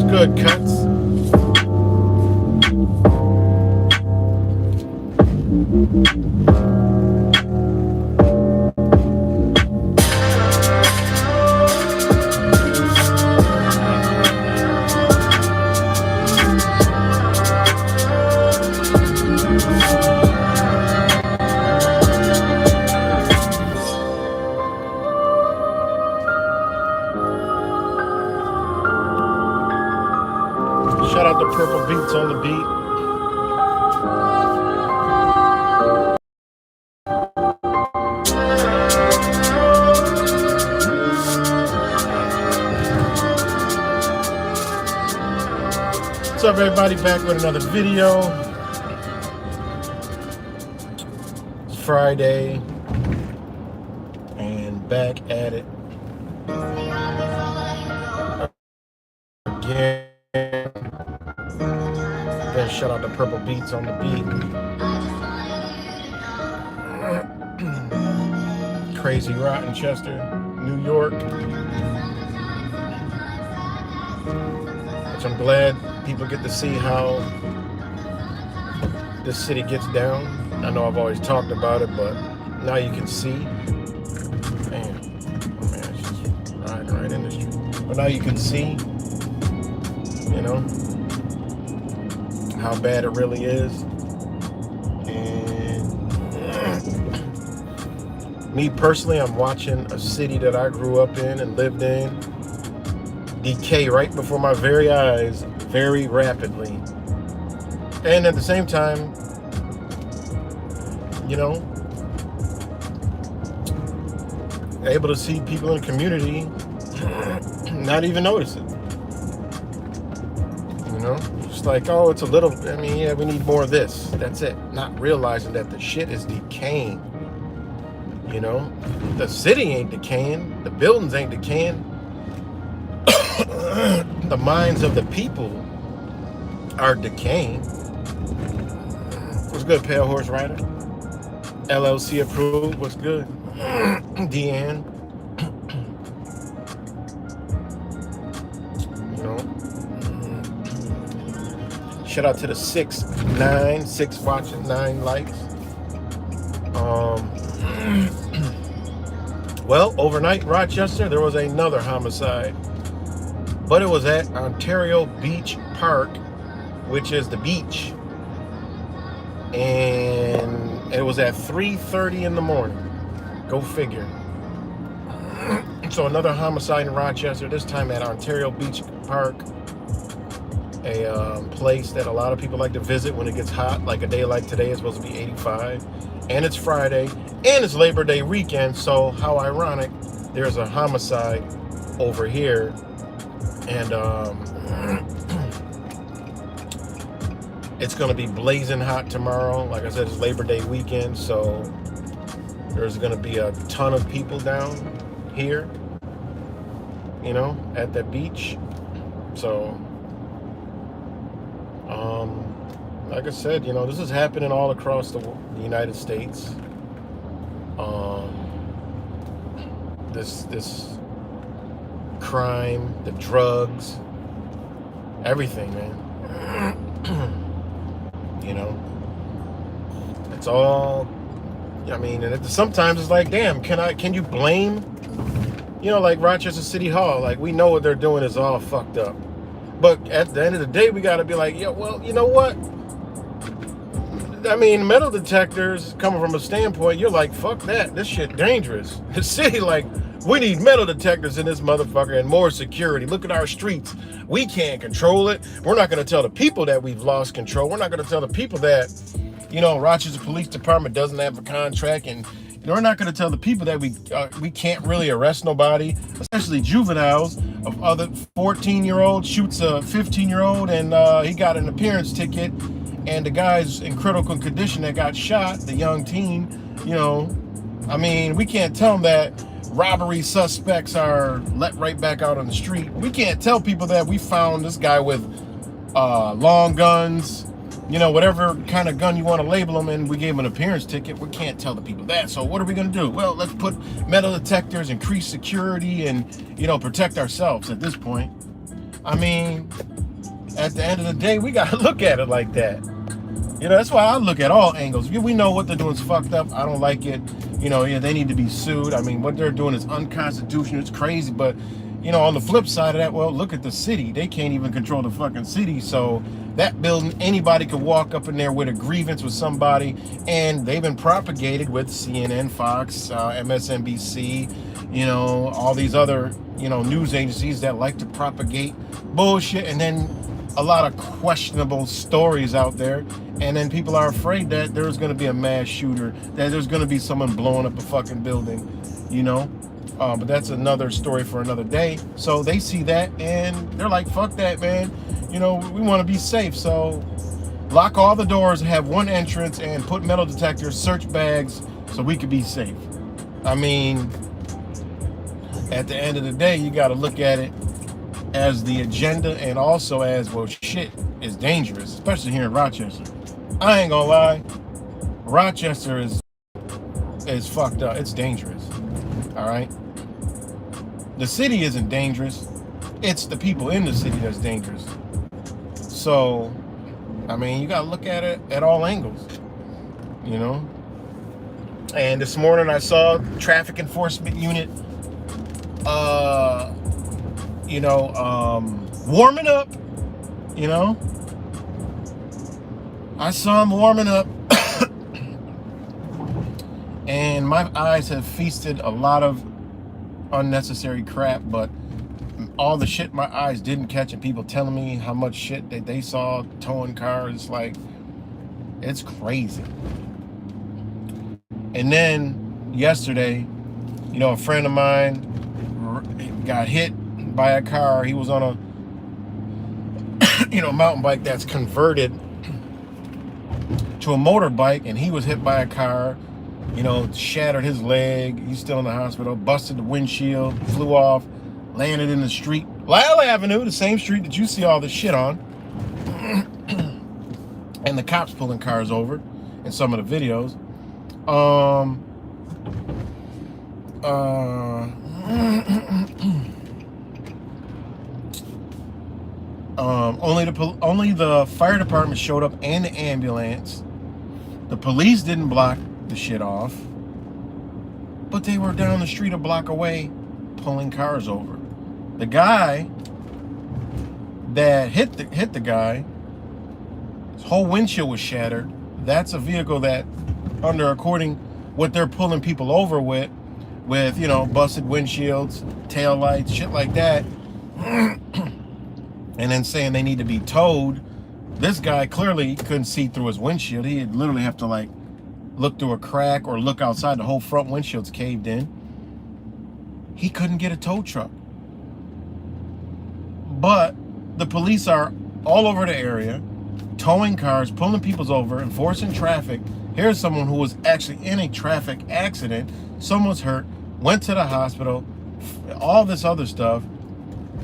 Good cuts. Shout out to Purple Beats on the beat. What's up, everybody? Back with another video. It's Friday and back at it again. Then shout out to Purple Beats on the beat. Crazy Rochester, New York. Which I'm glad people get to see how this city gets down. I know I've always talked about it, but now you can see. Man, oh man, it's just riding right in the street. But now you can see, you know, how bad it really is. And me personally, I'm watching a city that I grew up in and lived in decay right before my very eyes, very rapidly. And at the same time, you know, able to see people in the community not even notice it. You know, just like, oh, it's a little, I mean, yeah, we need more of this. That's it. Not realizing that the shit is decaying. You know, the city ain't decaying. The buildings ain't decaying. The minds of the people are decaying. What's good, Pale Horse Rider? LLC approved. What's good? Deanne. You know. Shout out to the 6 watching, 9 likes. Well, overnight, Rochester, there was another homicide. But it was at Ontario Beach Park, which is the beach. And it was at 3:30 in the morning. Go figure. So another homicide in Rochester, this time at Ontario Beach Park. A place that a lot of people like to visit when it gets hot. Like a day like today is supposed to be 85. and it's Friday, and it's Labor Day weekend. So how ironic, there's a homicide over here, and it's going to be blazing hot tomorrow. Like I said, it's Labor Day weekend, so there's going to be a ton of people down here, you know, at the beach. So, like I said, you know, this is happening all across the United States. This crime, the drugs, everything, man. You know, it's all. I mean, and sometimes it's like, damn, can you blame? You know, like Rochester City Hall, like we know what they're doing is all fucked up. But at the end of the day, we got to be like, yeah, well, you know what? I mean, metal detectors coming from a standpoint, you're like, fuck that. This shit dangerous. The city, like, we need metal detectors in this motherfucker and more security. Look at our streets. We can't control it. We're not going to tell the people that we've lost control. We're not going to tell the people that, you know, Rochester Police Department doesn't have a contract, and we're not going to tell the people that we can't really arrest nobody, especially juveniles. Of other 14-year-old shoots a 15-year-old, and he got an appearance ticket, and the guy's in critical condition that got shot, the young teen. You know, I mean, we can't tell them that robbery suspects are let right back out on the street. We can't tell people that we found this guy with long guns, you know, whatever kind of gun you want to label him, and we gave him an appearance ticket. We can't tell the people that. So what are we going to do? Well, let's put metal detectors, increase security, and, you know, protect ourselves at this point. I mean, at the end of the day, we got to look at it like that. You know, that's why I look at all angles. We know what they're doing is fucked up. I don't like it. You know, yeah, they need to be sued. I mean, what they're doing is unconstitutional. It's crazy. But, you know, on the flip side of that, well, look at the city. They can't even control the fucking city. So that building, anybody could walk up in there with a grievance with somebody. And they've been propagated with CNN, Fox, MSNBC, you know, all these other, you know, news agencies that like to propagate bullshit. And then a lot of questionable stories out there, and then people are afraid that there's going to be a mass shooter, that there's going to be someone blowing up a fucking building, you know. But that's another story for another day. So they see that and they're like, fuck that, man. You know, we want to be safe. So lock all the doors, have one entrance, and put metal detectors, search bags, so we could be safe. I mean, at the end of the day, you got to look at it as the agenda, and also as, well, shit is dangerous, especially here in Rochester. I ain't gonna lie, Rochester is fucked up. It's dangerous. All right, the city isn't dangerous. It's the people in the city that's dangerous. So, I mean, you gotta look at it at all angles, you know. And this morning I saw traffic enforcement unit you know, warming up, you know. I saw him warming up, and my eyes have feasted a lot of unnecessary crap, but all the shit my eyes didn't catch, and people telling me how much shit that they saw towing cars, like, it's crazy. And then yesterday, you know, a friend of mine got hit by a car. He was on a you know, mountain bike that's converted to a motorbike, and he was hit by a car, you know, shattered his leg. He's still in the hospital, busted the windshield, flew off, landed in the street, Lyle Avenue, the same street that you see all this shit on. And the cops pulling cars over in some of the videos. Only the fire department showed up and the ambulance. The police didn't block the shit off, but they were down the street a block away pulling cars over. The guy that hit the guy, his whole windshield was shattered. That's a vehicle that, according what they're pulling people over with, you know, busted windshields, tail lights, shit like that. And then saying they need to be towed. This guy clearly couldn't see through his windshield. He'd literally have to, like, look through a crack or look outside. The whole front windshield's caved in. He couldn't get a tow truck. But the police are all over the area, towing cars, pulling people over, enforcing traffic. Here's someone who was actually in a traffic accident. Someone's hurt, went to the hospital, all this other stuff.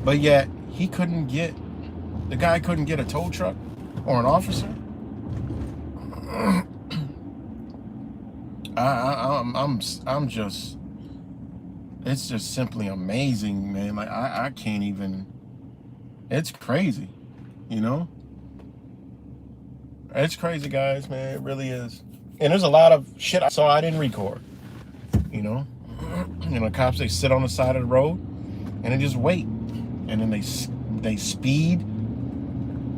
But yet, the guy couldn't get a tow truck or an officer. I'm just, it's just simply amazing, man. Like, I can't even, it's crazy, you know? It's crazy, guys, man. It really is. And there's a lot of shit I saw I didn't record, you know? You know, cops, they sit on the side of the road and they just wait. And then they speed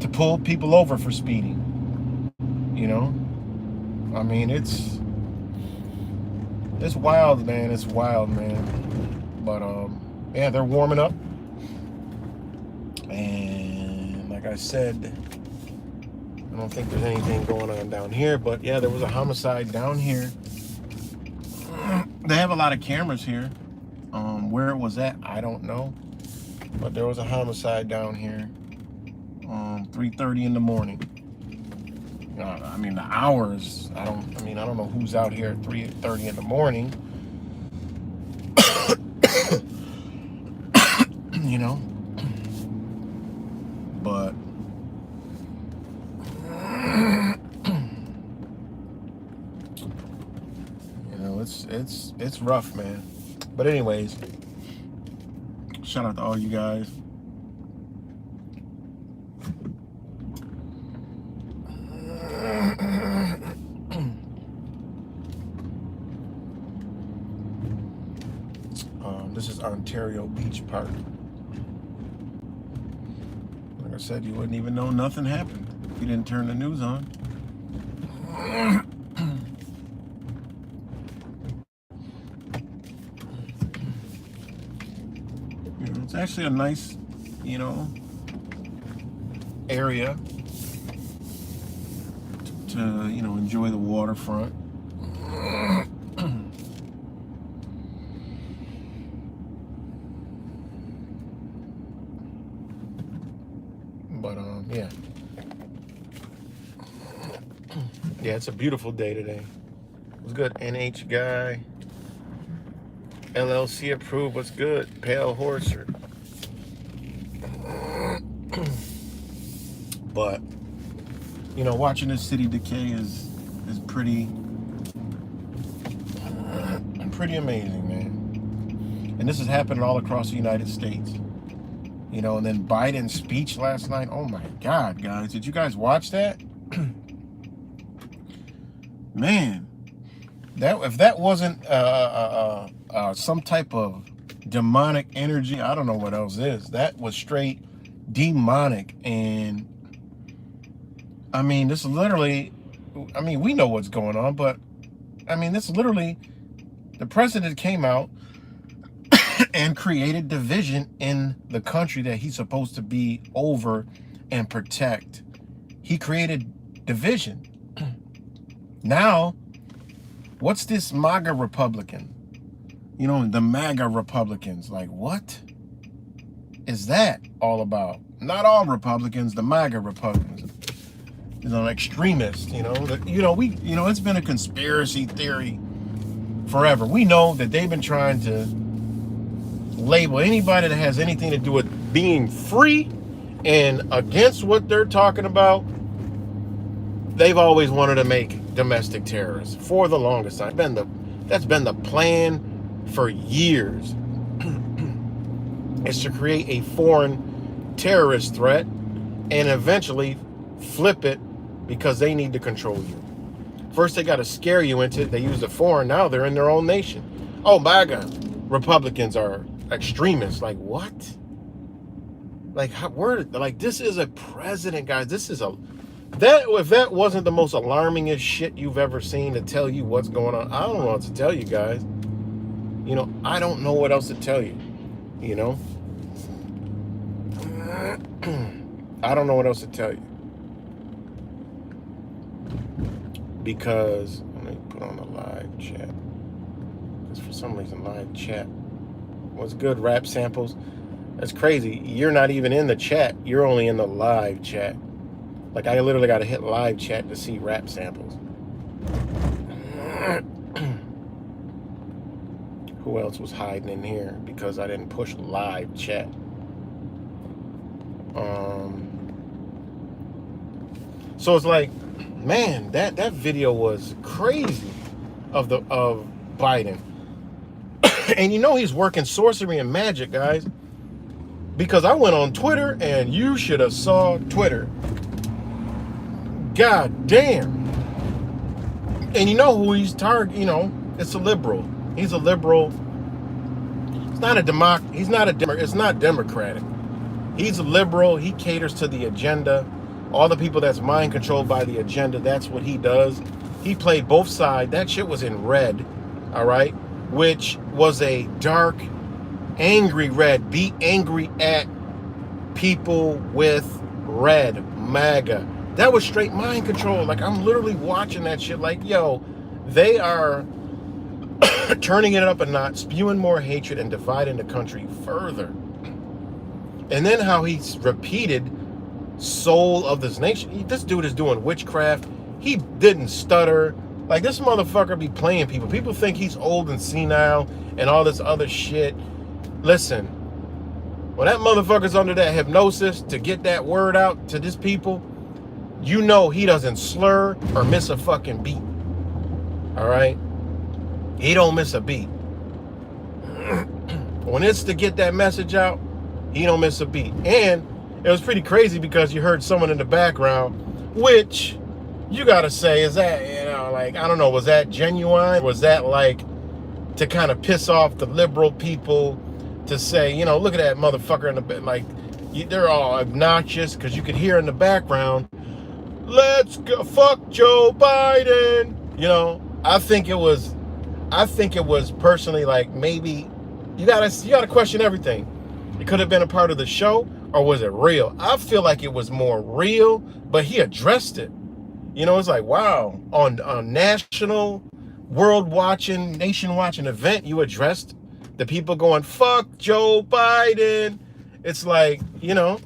to pull people over for speeding, you know? I mean, it's wild, man. It's wild, man. But, yeah, they're warming up. And like I said, I don't think there's anything going on down here. But, yeah, there was a homicide down here. They have a lot of cameras here. Where it was at, I don't know. But there was a homicide down here. 3:30 in the morning. I mean, the hours, I don't know who's out here at 3:30 in the morning. You know? But you know, it's rough, man. But anyways, shout out to all you guys. This is Ontario Beach Park. Like I said, you wouldn't even know nothing happened if you didn't turn the news on. You know, it's actually a nice, you know, area to, you know, enjoy the waterfront. But yeah, it's a beautiful day today. It was good. NH Guy LLC approved. What's good? Pale Horser. But you know, watching this city decay is pretty amazing, man. And this is happening all across the United States. You know, and then Biden's speech last night. Oh my God, guys. Did you guys watch that? Man, if that wasn't some type of demonic energy, I don't know what else is. That was straight demonic. And I mean, this literally, I mean, we know what's going on, but I mean, this literally, the president came out and created division in the country that he's supposed to be over and protect. He created division. Now, what's this MAGA Republican? You know, the MAGA Republicans. Like, what is that all about? Not all Republicans, the MAGA Republicans. You know, extremists, you know. It's been a conspiracy theory forever. We know that they've been trying to label anybody that has anything to do with being free and against what they're talking about. They've always wanted to make domestic terrorists for the longest time. That's been the plan for years. Is to create a foreign terrorist threat and eventually flip it because they need to control you. First they got to scare you into it. They use the foreign. Now they're in their own nation. Oh, MAGA Republicans are extremists. Like, what? Like, this is a president, guys. If that wasn't the most alarmingest shit you've ever seen to tell you what's going on, I don't know what to tell you guys. You know, I don't know what else to tell you. You know, I don't know what else to tell you, because let me put on a live chat. Because for some reason, live chat was good. Rap samples. That's crazy. You're not even in the chat. You're only in the live chat. Like, I literally got to hit live chat to see rap samples. Who else was hiding in here? Because I didn't push live chat. So it's like, man, that video was crazy of Biden. And you know he's working sorcery and magic, guys. Because I went on Twitter, and you should have saw Twitter. God damn. And you know who he's targeting, you know, it's a liberal. He's a liberal. It's not a it's not democratic. He's a liberal. He caters to the agenda. All the people that's mind controlled by the agenda, that's what he does. He played both sides. That shit was in red, all right? Which was a dark, angry red. Be angry at people with red, MAGA. That was straight mind control. Like, I'm literally watching that shit like, yo, they are turning it up a notch, spewing more hatred and dividing the country further. And then how he's repeated soul of this nation. This dude is doing witchcraft. He didn't stutter. Like, this motherfucker be playing people. People think he's old and senile and all this other shit. Listen, when that motherfucker's under that hypnosis to get that word out to this people, you know he doesn't slur or miss a fucking beat. All right? He don't miss a beat. When it's to get that message out, he don't miss a beat. And it was pretty crazy because you heard someone in the background, which you gotta say, is that, you know, like, I don't know, was that genuine? Was that like to kind of piss off the liberal people to say, you know, look at that motherfucker in the bed, like, they're all obnoxious because you could hear in the background, let's go, fuck Joe Biden. You know, I think it was personally, like, maybe you gotta question everything. It could have been a part of the show, or was it real? I feel like it was more real, but he addressed it. You know, it's like, wow, on a national, world watching, nation watching event, you addressed the people going, fuck Joe Biden. It's like, you know,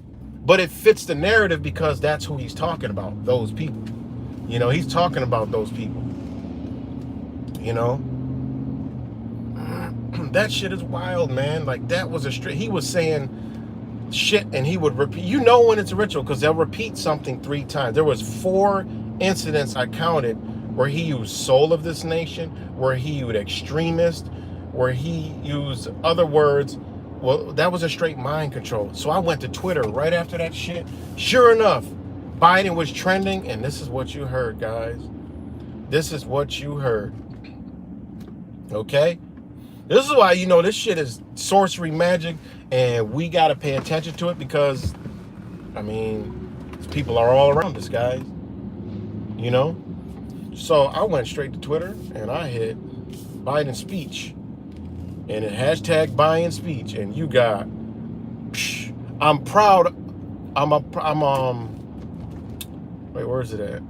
but it fits the narrative because that's who he's talking about, those people. You know, he's talking about those people. You know? That shit is wild, man. Like, that was he was saying shit and he would repeat. You know when it's a ritual because they'll repeat something 3 times. There was 4 incidents I counted where he used soul of this nation, where he used extremist, where he used other words. Well, that was a straight mind control. So I went to Twitter right after that shit. Sure enough, Biden was trending, and this is what you heard, guys. This is what you heard. Okay? This is why, you know, this shit is sorcery magic, and we got to pay attention to it because, I mean, people are all around us, guys. You know? So I went straight to Twitter, and I hit Biden speech. And it hashtag Biden speech, and you got, I'm proud, wait, where is it at?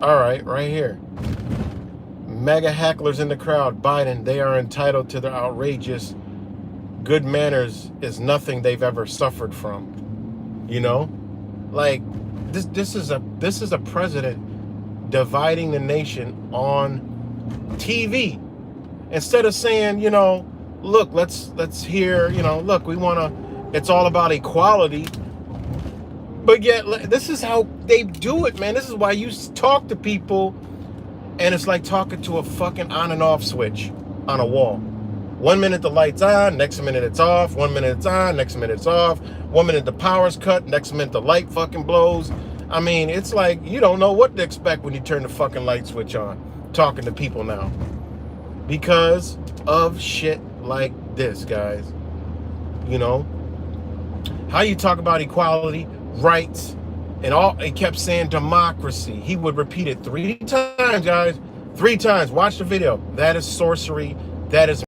All right here. Mega hecklers in the crowd. Biden, they are entitled to their outrageous. Good manners is nothing they've ever suffered from. You know, like this is a president dividing the nation on TV instead of saying, you know, look, let's hear, you know, look, it's all about equality. But yet, this is how they do it, man. This is why you talk to people, and it's like talking to a fucking on and off switch on a wall. 1 minute the light's on, next minute it's off. 1 minute it's on, next minute it's off. 1 minute the power's cut, next minute the light fucking blows. I mean, it's like you don't know what to expect when you turn the fucking light switch on. Talking to people now because of shit like this, guys. You know, how you talk about equality, rights, and all. He kept saying democracy. He would repeat it 3 times, guys. 3 times. Watch the video. That is sorcery. That is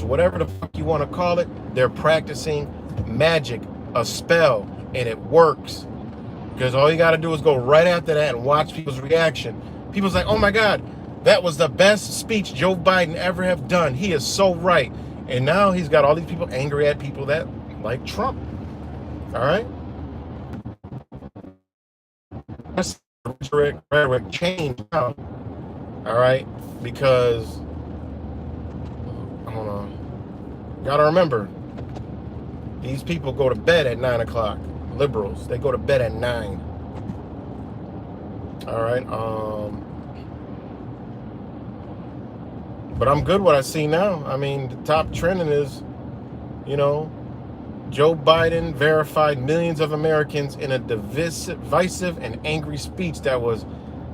whatever the fuck you want to call it. They're practicing magic, a spell, and it works. Because all you got to do is go right after that and watch people's reaction. People's like, oh my God, that was the best speech Joe Biden ever have done. He is so right. And now he's got all these people angry at people that like Trump. All right? That's rhetoric change now. All right? Because, hold on. Gotta remember, these people go to bed at 9 o'clock. Liberals, they go to bed at 9. All right? But I'm good what I see now. I mean, the top trending is, you know, Joe Biden verified millions of Americans in a divisive and angry speech that was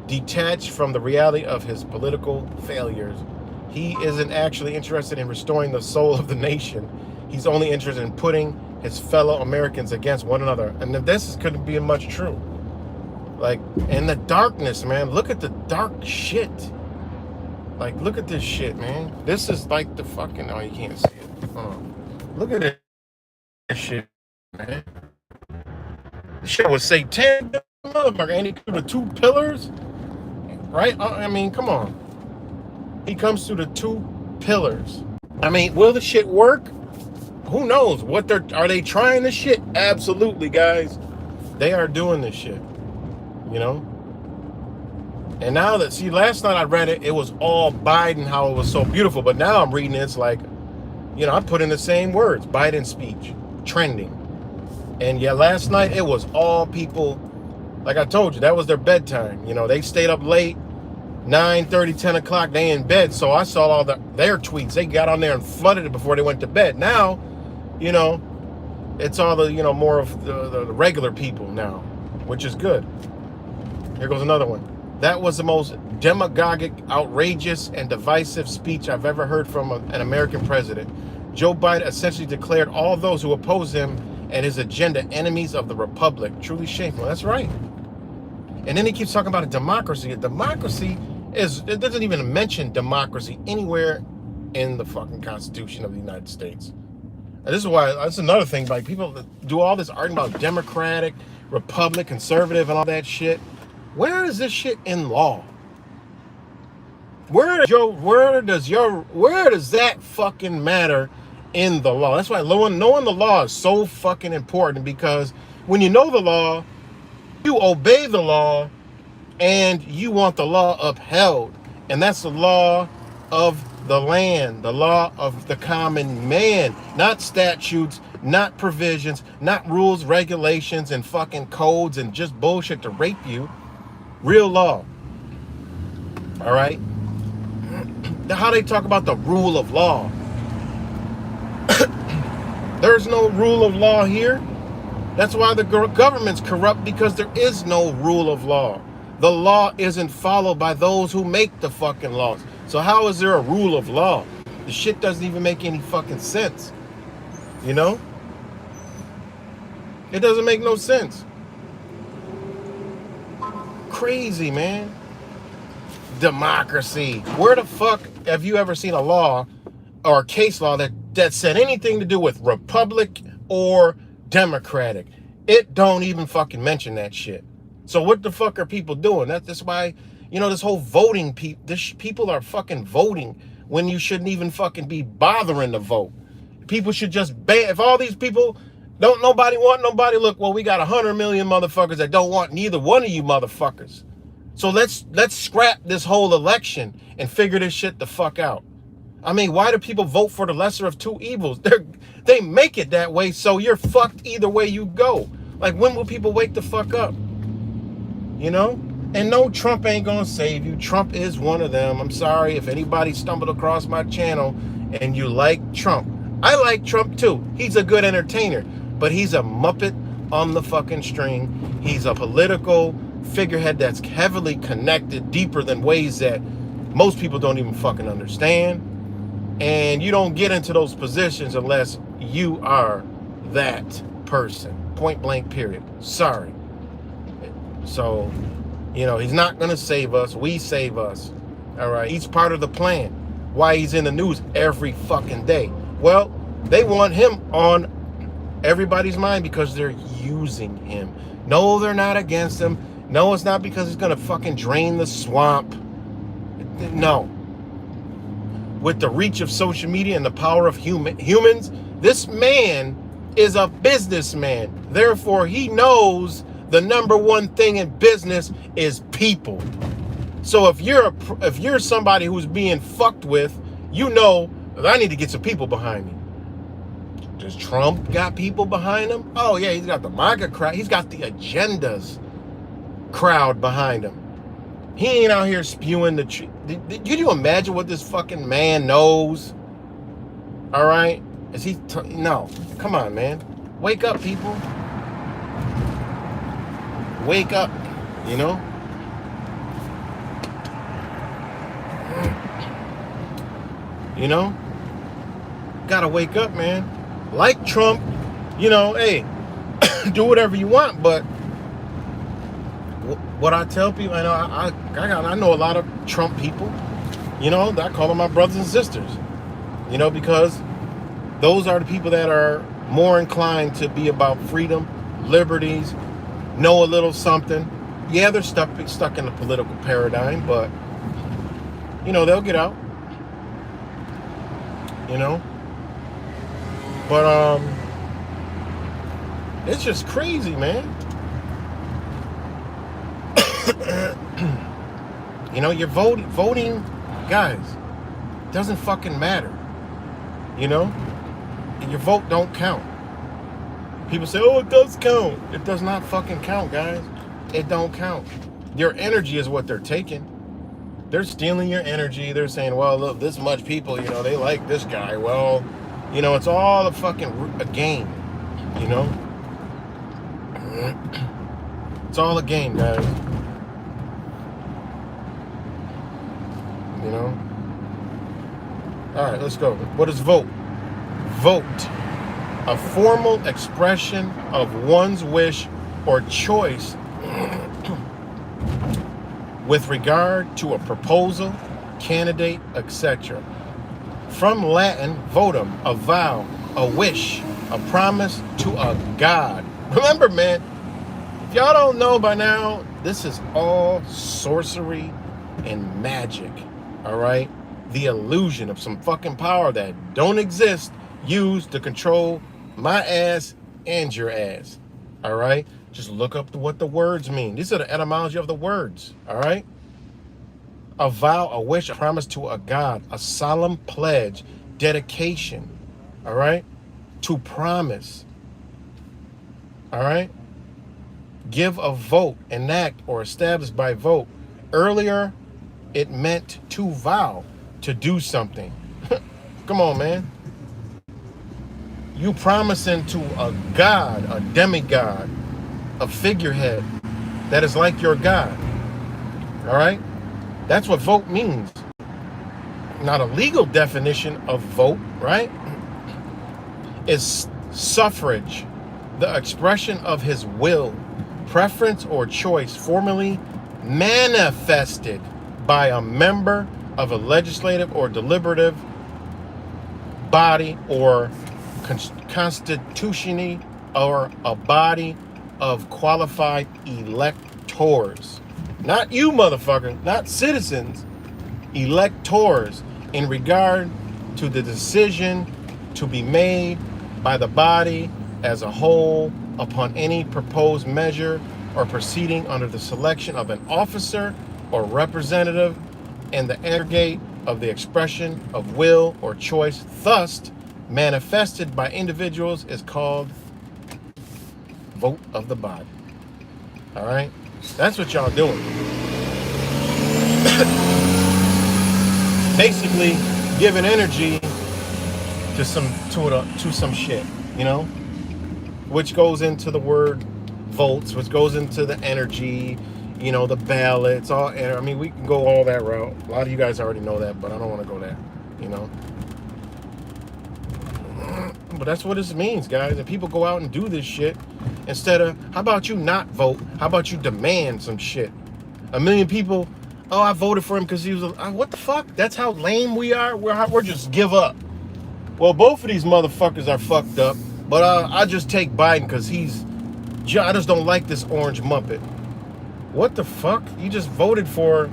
detached from the reality of his political failures. He isn't actually interested in restoring the soul of the nation. He's only interested in putting his fellow Americans against one another. And this couldn't be much true. Like, in the darkness, man. Look at the dark shit. Like, look at this shit, man. This is like the fucking... Oh, you can't see it. Look at it. This shit, man. This shit was satanic, motherfucker. And he through the 2 pillars, right? I mean, come on. He comes through the 2 pillars. I mean, will the shit work? Who knows? Are they trying this shit? Absolutely, guys. They are doing this shit. You know? And now that, see, last night I read it, it was all Biden, how it was so beautiful. But now I'm reading it, it's like, you know, I put in the same words, Biden speech, trending. And yeah, last night it was all people, like I told you, that was their bedtime. You know, they stayed up late, 9:30, 10 o'clock, they in bed. So I saw all their tweets. They got on there and flooded it before they went to bed. Now, you know, it's all the, you know, more of the regular people now, which is good. Here goes another one. That was the most demagogic, outrageous, and divisive speech I've ever heard from an American president. Joe Biden essentially declared all those who oppose him and his agenda enemies of the republic. Truly shameful. That's right. And then he keeps talking about a democracy. A democracy it doesn't even mention democracy anywhere in the fucking Constitution of the United States. And this is why, that's another thing, like people that do all this arguing about Democratic, Republic, conservative, and all that shit. Where is this shit in law? Where does that fucking matter in the law? That's why knowing the law is so fucking important, because when you know the law, you obey the law, and you want the law upheld. And that's the law of the land, the law of the common man, not statutes, not provisions, not rules, regulations, and fucking codes and just bullshit to rape you. Real law. All right? How they talk about the rule of law. There's no rule of law here. That's why the government's corrupt, because there is no rule of law. The law isn't followed by those who make the fucking laws. So how is there a rule of law? The shit doesn't even make any fucking sense. You know? It doesn't make no sense. Crazy, man. Democracy. Where the fuck have you ever seen a law or a case law that said anything to do with Republic or Democratic? It don't even fucking mention that shit. So what the fuck are people doing? That's why, you know, this whole voting, people are fucking voting when you shouldn't even fucking be bothering to vote. People should just ban. If all these people don't nobody want nobody, look, well, we got 100 million motherfuckers that don't want neither one of you motherfuckers. So let's scrap this whole election and figure this shit the fuck out. I mean, why do people vote for the lesser of two evils? They make it that way, so you're fucked either way you go. Like, when will people wake the fuck up? You know? And no, Trump ain't gonna save you. Trump is one of them. I'm sorry if anybody stumbled across my channel and you like Trump. I like Trump too. He's a good entertainer, but he's a muppet on the fucking string. He's a political figurehead that's heavily connected, deeper than ways that most people don't even fucking understand. And you don't get into those positions unless you are that person. Point blank, period. Sorry. So, you know, he's not going to save us. We save us. All right. He's part of the plan. Why he's in the news every fucking day. Well, they want him on everybody's mind because they're using him. No, they're not against him. No, it's not because he's gonna fucking drain the swamp. No. With the reach of social media and the power of humans, this man is a businessman. Therefore, he knows the number one thing in business is people. So if you're somebody who's being fucked with, you know I need to get some people behind me. Does Trump got people behind him? Oh yeah, he's got the MAGA crowd. He's got the agendas crowd behind him. He ain't out here spewing the truth. Can you imagine what this fucking man knows? All right, is he? No, come on, man. Wake up, people. Wake up. You know. You know. Gotta wake up, man. Like Trump, you know, hey, do whatever you want, but what I tell people, I know a lot of Trump people, you know, I call them my brothers and sisters, you know, because those are the people that are more inclined to be about freedom, liberties, know a little something. Yeah, they're stuck in the political paradigm, but, you know, they'll get out, you know. But it's just crazy, man. You know, you're voting, guys, doesn't fucking matter. You know, your vote don't count. People say, oh, it does count. It does not fucking count, guys. It don't count. Your energy is what they're taking. They're stealing your energy. They're saying, well, look, this much people, you know, they like this guy. Well, you know, it's all a game, you know? It's all a game, guys. You know? All right, let's go. What is vote? Vote. A formal expression of one's wish or choice with regard to a proposal, candidate, etc. From Latin, votum, a vow, a wish, a promise to a god. Remember, man, if y'all don't know by now, this is all sorcery and magic, all right? The illusion of some fucking power that don't exist used to control my ass and your ass, all right? Just look up what the words mean. These are the etymology of the words, all right? A vow, a wish, a promise to a god, a solemn pledge, dedication, all right? To promise, all right? Give a vote, enact, or establish by vote. Earlier, it meant to vow to do something. Come on, man. You promising to a god, a demigod, a figurehead that is like your god, all right? That's what vote means. Not a legal definition of vote, right? Is suffrage, the expression of his will, preference, or choice formally manifested by a member of a legislative or deliberative body or constitution or a body of qualified electors. Not you, motherfucker, not citizens, electors, in regard to the decision to be made by the body as a whole upon any proposed measure or proceeding under the selection of an officer or representative and the aggregate of the expression of will or choice thus manifested by individuals is called vote of the body. All right? That's what y'all doing. Basically giving energy to some shit, you know? Which goes into the word votes, which goes into the energy, you know, the ballots, all. I mean, we can go all that route. A lot of you guys already know that, but I don't want to go there, you know? But that's what this means, guys. And people go out and do this shit instead of, how about you not vote? How about you demand some shit? A million people, oh, I voted for him because he was, what the fuck? That's how lame we are? We're just give up. Well, both of these motherfuckers are fucked up, but I just take Biden because he's I just don't like this orange Muppet. What the fuck? You just voted for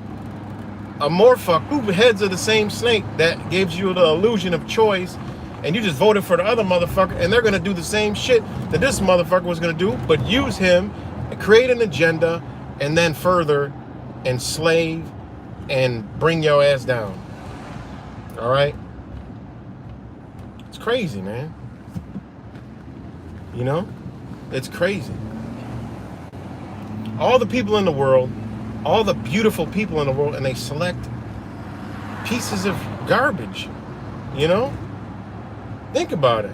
a Morphuck, two heads of the same snake that gives you the illusion of choice, and you just voted for the other motherfucker, and they're gonna do the same shit that this motherfucker was gonna do, but use him and create an agenda and then further enslave and bring your ass down. All right? It's crazy, man. You know? It's crazy. All the people in the world, all the beautiful people in the world, and they select pieces of garbage. You know? Think about it.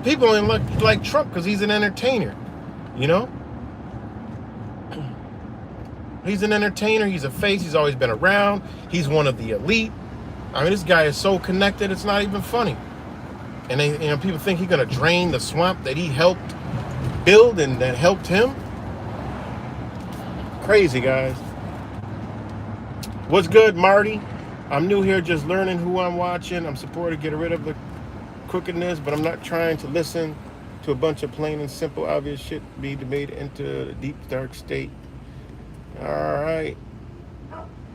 People only like Trump because he's an entertainer. You know? He's an entertainer. He's a face. He's always been around. He's one of the elite. I mean, this guy is so connected, it's not even funny. And they, you know, people think he's gonna drain the swamp that he helped build and that helped him. Crazy, guys. What's good, Marty? I'm new here, just learning who I'm watching. I'm supported to get rid of the crookedness, but I'm not trying to listen to a bunch of plain and simple, obvious shit be debated into a deep, dark state. All right.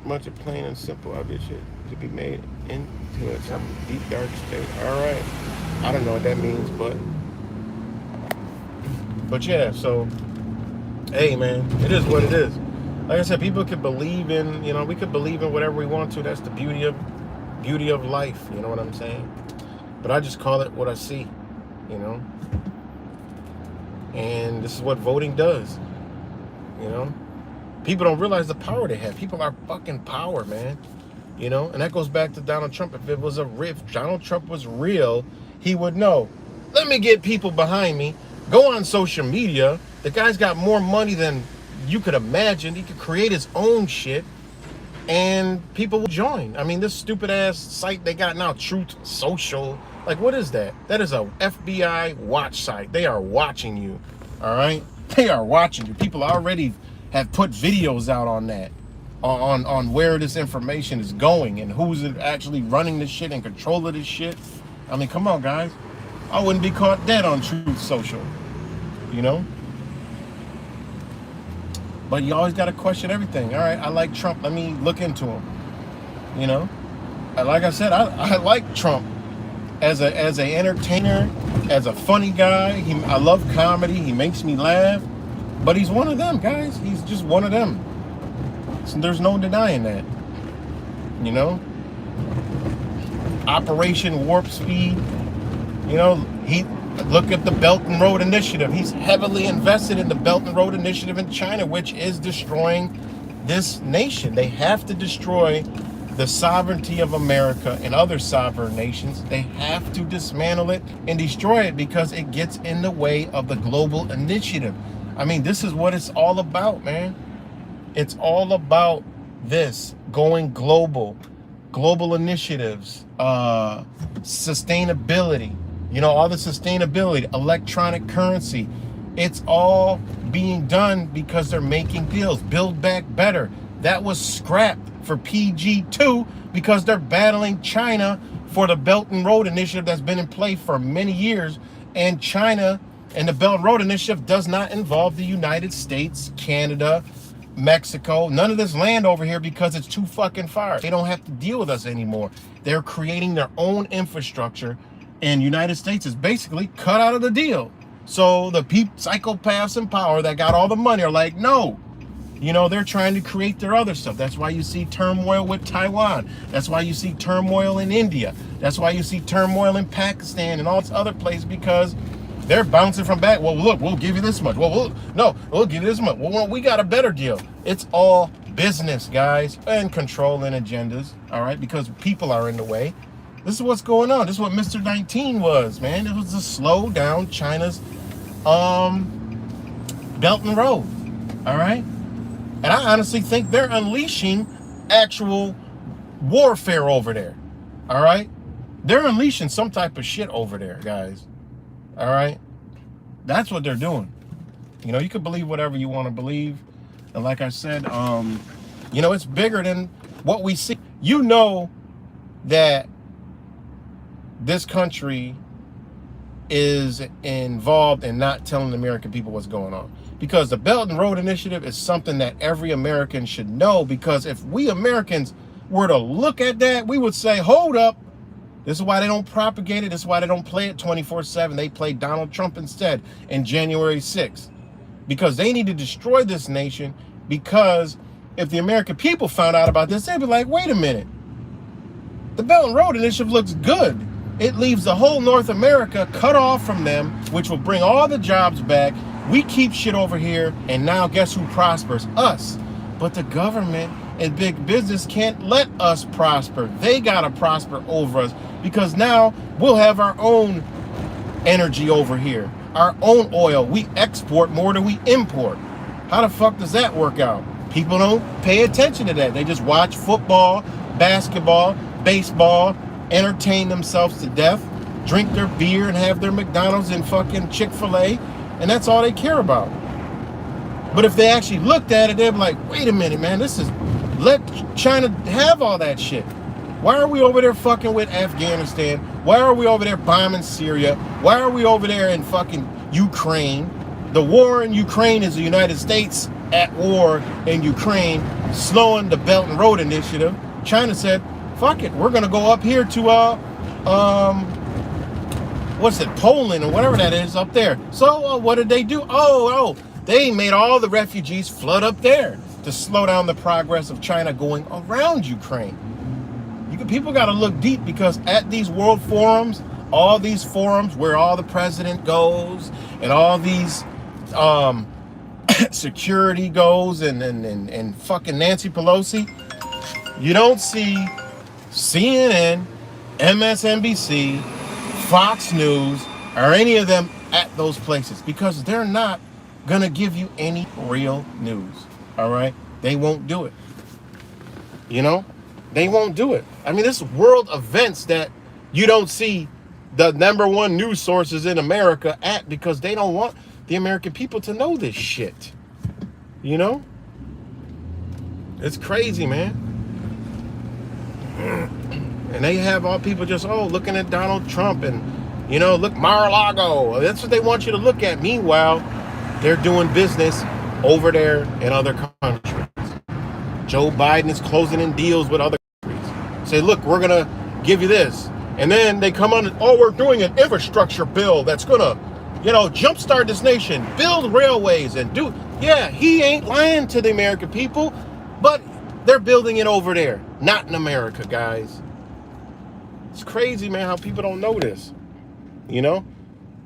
Bunch of plain and simple, obvious shit to be made into some deep, dark state. All right. I don't know what that means, but yeah. So, hey, man, it is what it is. Like I said, people could believe in, you know, we could believe in whatever we want to. That's the beauty of life. You know what I'm saying? But I just call it what I see. You know. And this is what voting does. You know. People don't realize the power they have. People are fucking power, man. You know, and that goes back to Donald Trump. If Donald Trump was real, he would know. Let me get people behind me. Go on social media. The guy's got more money than you could imagine. He could create his own shit, and people will join. I mean, this stupid ass site they got now, Truth Social. Like, what is that? That is a FBI watch site. They are watching you. All right, they are watching you. People already have put videos out on that, on where this information is going and who's actually running this shit and control of this shit. I mean, come on, guys. I wouldn't be caught dead on Truth Social, you know? But you always got to question everything. All right, I like Trump. Let me look into him, you know? And like I said, I like Trump as a entertainer, as a funny guy. I love comedy. He makes me laugh. But he's one of them, guys. He's just one of them. So there's no denying that. You know? Operation Warp Speed. You know, look at the Belt and Road Initiative. He's heavily invested in the Belt and Road Initiative in China, which is destroying this nation. They have to destroy the sovereignty of America and other sovereign nations. They have to dismantle it and destroy it because it gets in the way of the global initiative. I mean, this is what it's all about, man. It's all about this, going global initiatives, sustainability, you know, all the sustainability, electronic currency. It's all being done because they're making deals. Build Back Better. That was scrapped for PG2 because they're battling China for the Belt and Road Initiative that's been in play for many years. And China and the Belt and Road Initiative does not involve the United States, Canada, Mexico, none of this land over here because it's too fucking far. They don't have to deal with us anymore. They're creating their own infrastructure, and United States is basically cut out of the deal. So the psychopaths in power that got all the money are like, no. You know, they're trying to create their other stuff. That's why you see turmoil with Taiwan. That's why you see turmoil in India. That's why you see turmoil in Pakistan and all this other places, because they're bouncing from back. Well, look, we'll give you this much. Well, we'll give you this much. Well, we got a better deal. It's all business, guys, and control and agendas, all right, because people are in the way. This is what's going on. This is what Mr. 19 was, man. It was to slow down China's Belt and Road, all right? And I honestly think they're unleashing actual warfare over there, all right? They're unleashing some type of shit over there, guys. All right, that's what they're doing. You know, you could believe whatever you want to believe, and like I said, you know, it's bigger than what we see. You know that this country is involved in not telling the American people what's going on. Because the Belt and Road Initiative is something that every American should know, because if we Americans were to look at that, we would say, hold up, this is why they don't propagate it, this is why they don't play it 24/7. They play Donald Trump instead in January 6th. Because they need to destroy this nation, because if the American people found out about this, they'd be like, wait a minute, the Belt and Road Initiative looks good. It leaves the whole North America cut off from them, which will bring all the jobs back. We keep shit over here, and now guess who prospers? Us. But the government and big business can't let us prosper. They gotta prosper over us, because now we'll have our own energy over here, our own oil. We export more than we import. How the fuck does that work out? People don't pay attention to that. They just watch football, basketball, baseball, entertain themselves to death, drink their beer and have their McDonald's and fucking Chick-fil-A, and that's all they care about. But if they actually looked at it, they'd be like, wait a minute, man, let China have all that shit. Why are we over there fucking with Afghanistan? Why are we over there bombing Syria? Why are we over there in fucking Ukraine? The war in Ukraine is the United States at war in Ukraine, slowing the Belt and Road Initiative. China said, fuck it, we're gonna go up here to Poland or whatever that is up there. So what did they do? They made all the refugees flood up there to slow down the progress of China going around Ukraine. People got to look deep, because at these world forums, all these forums where all the president goes and all these security goes and fucking Nancy Pelosi, you don't see CNN, MSNBC, Fox News, or any of them at those places, because they're not gonna give you any real news. All right, they won't do it. You know, they won't do it. I mean, this is world events that you don't see the #1 news sources in America at, because they don't want the American people to know this shit. You know, it's crazy, man. And they have all people just looking at Donald Trump and, you know, look, Mar-a-Lago. That's what they want you to look at. Meanwhile, they're doing business over there in other countries. Joe Biden is closing in deals with other countries. Say, look, we're gonna give you this, and then they come on and, we're doing an infrastructure bill that's gonna, you know, jumpstart this nation, build railways and do. Yeah, he ain't lying to the American people, but they're building it over there, not in America, guys. It's crazy, man, how people don't know this. You know?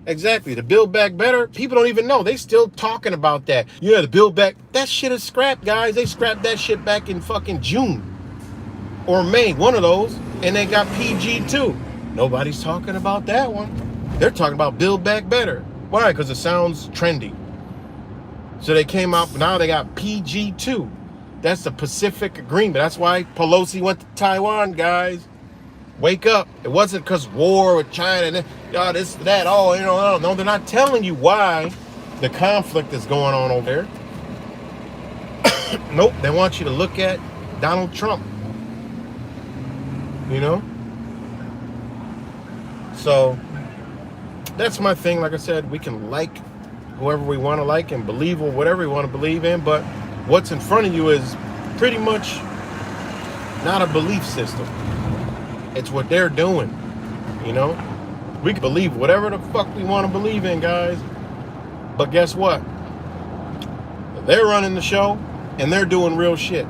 Exactly. The Build Back Better, people don't even know. They still talking about that. Yeah, the Build Back, that shit is scrapped, guys. They scrapped that shit back in fucking June or May, one of those, and they got PG2. Nobody's talking about that one. They're talking about Build Back Better. Why? Because it sounds trendy. So they came out, now they got PG2. That's the Pacific Agreement. That's why Pelosi went to Taiwan, guys. Wake up. It wasn't because war with China, this, that, no, they're not telling you why the conflict is going on over there. Nope, they want you to look at Donald Trump. You know? So, that's my thing. Like I said, we can like whoever we want to like and believe or whatever we want to believe in, but what's in front of you is pretty much not a belief system. It's what they're doing, you know? We can believe whatever the fuck we want to believe in, guys. But guess what? They're running the show, and they're doing real shit.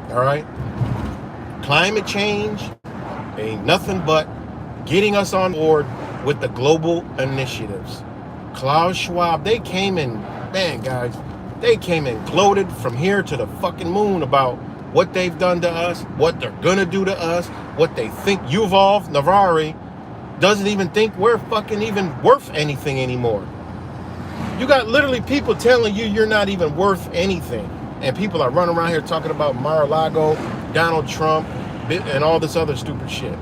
All right? Climate change ain't nothing but getting us on board with the global initiatives. Klaus Schwab, they came in, man, guys, they came in gloated from here to the fucking moon about what they've done to us, what they're gonna do to us, what they think. Yuval Navari doesn't even think we're fucking even worth anything anymore. You got literally people telling you you're not even worth anything. And people are running around here talking about Mar-a-Lago, Donald Trump, and all this other stupid shit.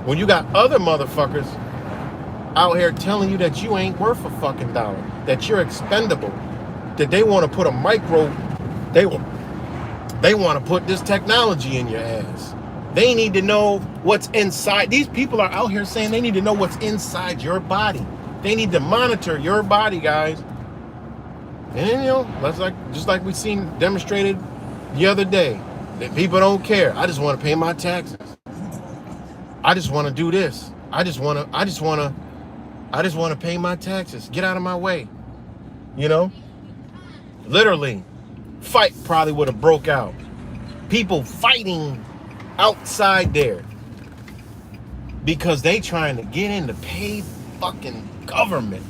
When you got other motherfuckers out here telling you that you ain't worth a fucking dollar, that you're expendable, that they want to put they want to put this technology in your ass. They need to know what's inside. These people are out here saying they need to know what's inside your body. They need to monitor your body, guys. And that's just like we seen demonstrated the other day. That people don't care. I just want to pay my taxes. I just want to do this. I just want to pay my taxes. Get out of my way. Literally, fight probably would have broke out. People fighting outside there because they trying to get in to pay fucking government.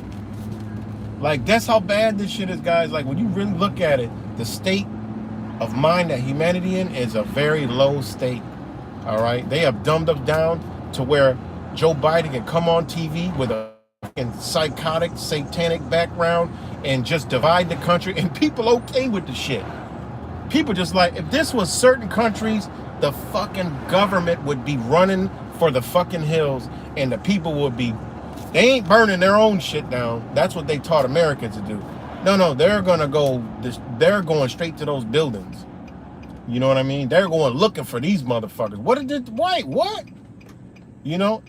Like, that's how bad this shit is, guys. Like, when you really look at it, the state of mind that humanity in is a very low state. All right, they have dumbed us down to where Joe Biden can come on TV with a fucking psychotic, satanic background and just divide the country, and people okay with the shit. People just like, if this was certain countries, the fucking government would be running for the fucking hills, and the people would be, they ain't burning their own shit down. That's what they taught Americans to do. No, they're going straight to those buildings. You know what I mean? They're going looking for these motherfuckers. What?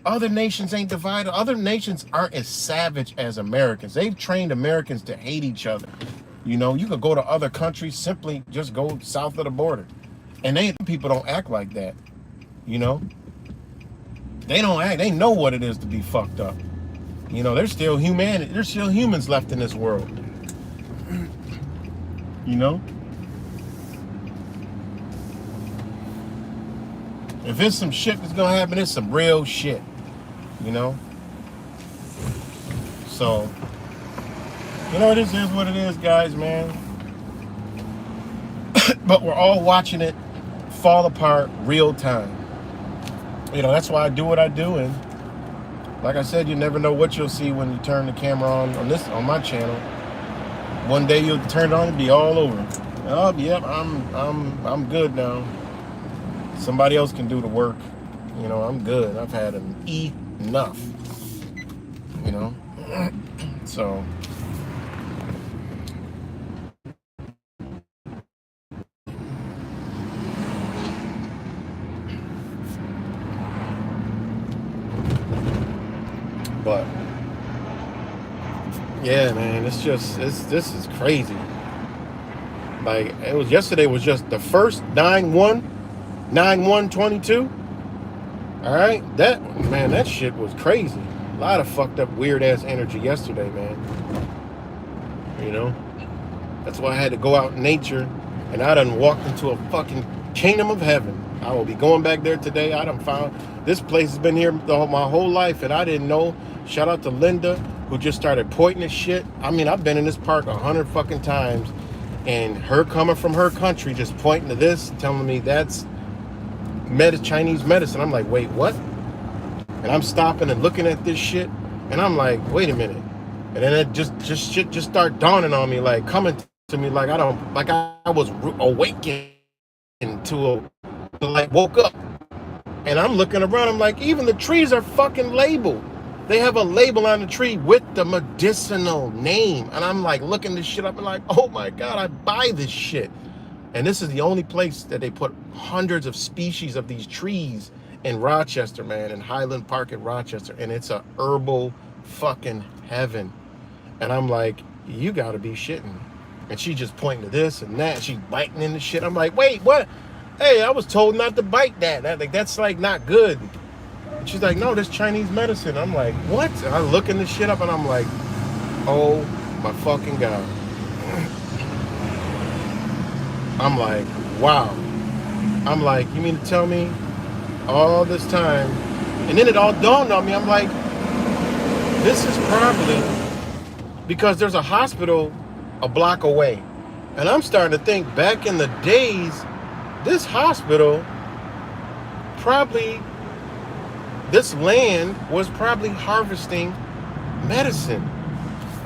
Other nations ain't divided. Other nations aren't as savage as Americans. They've trained Americans to hate each other. You could go to other countries, simply just go south of the border. And people don't act like that. They don't act. They know what it is to be fucked up. There's still humanity. There's still humans left in this world. If it's some shit that's gonna happen, it's some real shit. So, this is what it is, guys, man. But we're all watching it fall apart real time. That's why I do what I do, and like I said, you never know what you'll see when you turn the camera on my channel. One day you'll turn it on and be all over. Oh, yep, I'm good now. Somebody else can do the work. I'm good. I've had enough. So. But yeah, man, this is crazy. Like, yesterday was just the first 9/1/22. All right, that shit was crazy. A lot of fucked up, weird ass energy yesterday, man. That's why I had to go out in nature, and I done walked into a fucking kingdom of heaven. I will be going back there today. I done found this place has been here my whole life, and I didn't know. Shout out to Linda, who just started pointing this shit. I mean, I've been in this park 100 fucking times, and her coming from her country just pointing to this, telling me that's Chinese medicine. I'm like, wait, what? And I'm stopping and looking at this shit, and I'm like, wait a minute. And then it shit just start dawning on me, like coming to me, like I was awakened woke up. And I'm looking around, I'm like, even the trees are fucking labeled. They have a label on the tree with the medicinal name. And I'm like looking this shit up and like, oh my God, I buy this shit. And this is the only place that they put hundreds of species of these trees in Rochester, man, in Highland Park in Rochester. And it's a herbal fucking heaven. And I'm like, you gotta be shitting. And she just pointing to this and that. She's biting in the shit. I'm like, wait, what? Hey, I was told not to bite that. That's like not good. And she's like, no, this Chinese medicine. I'm like, what? And I looking this shit up and I'm like, oh my fucking God. I'm like, wow. I'm like, you mean to tell me all this time? And then it all dawned on me. I'm like, this is probably because there's a hospital a block away. And I'm starting to think back in the days, this hospital this land was probably harvesting medicine.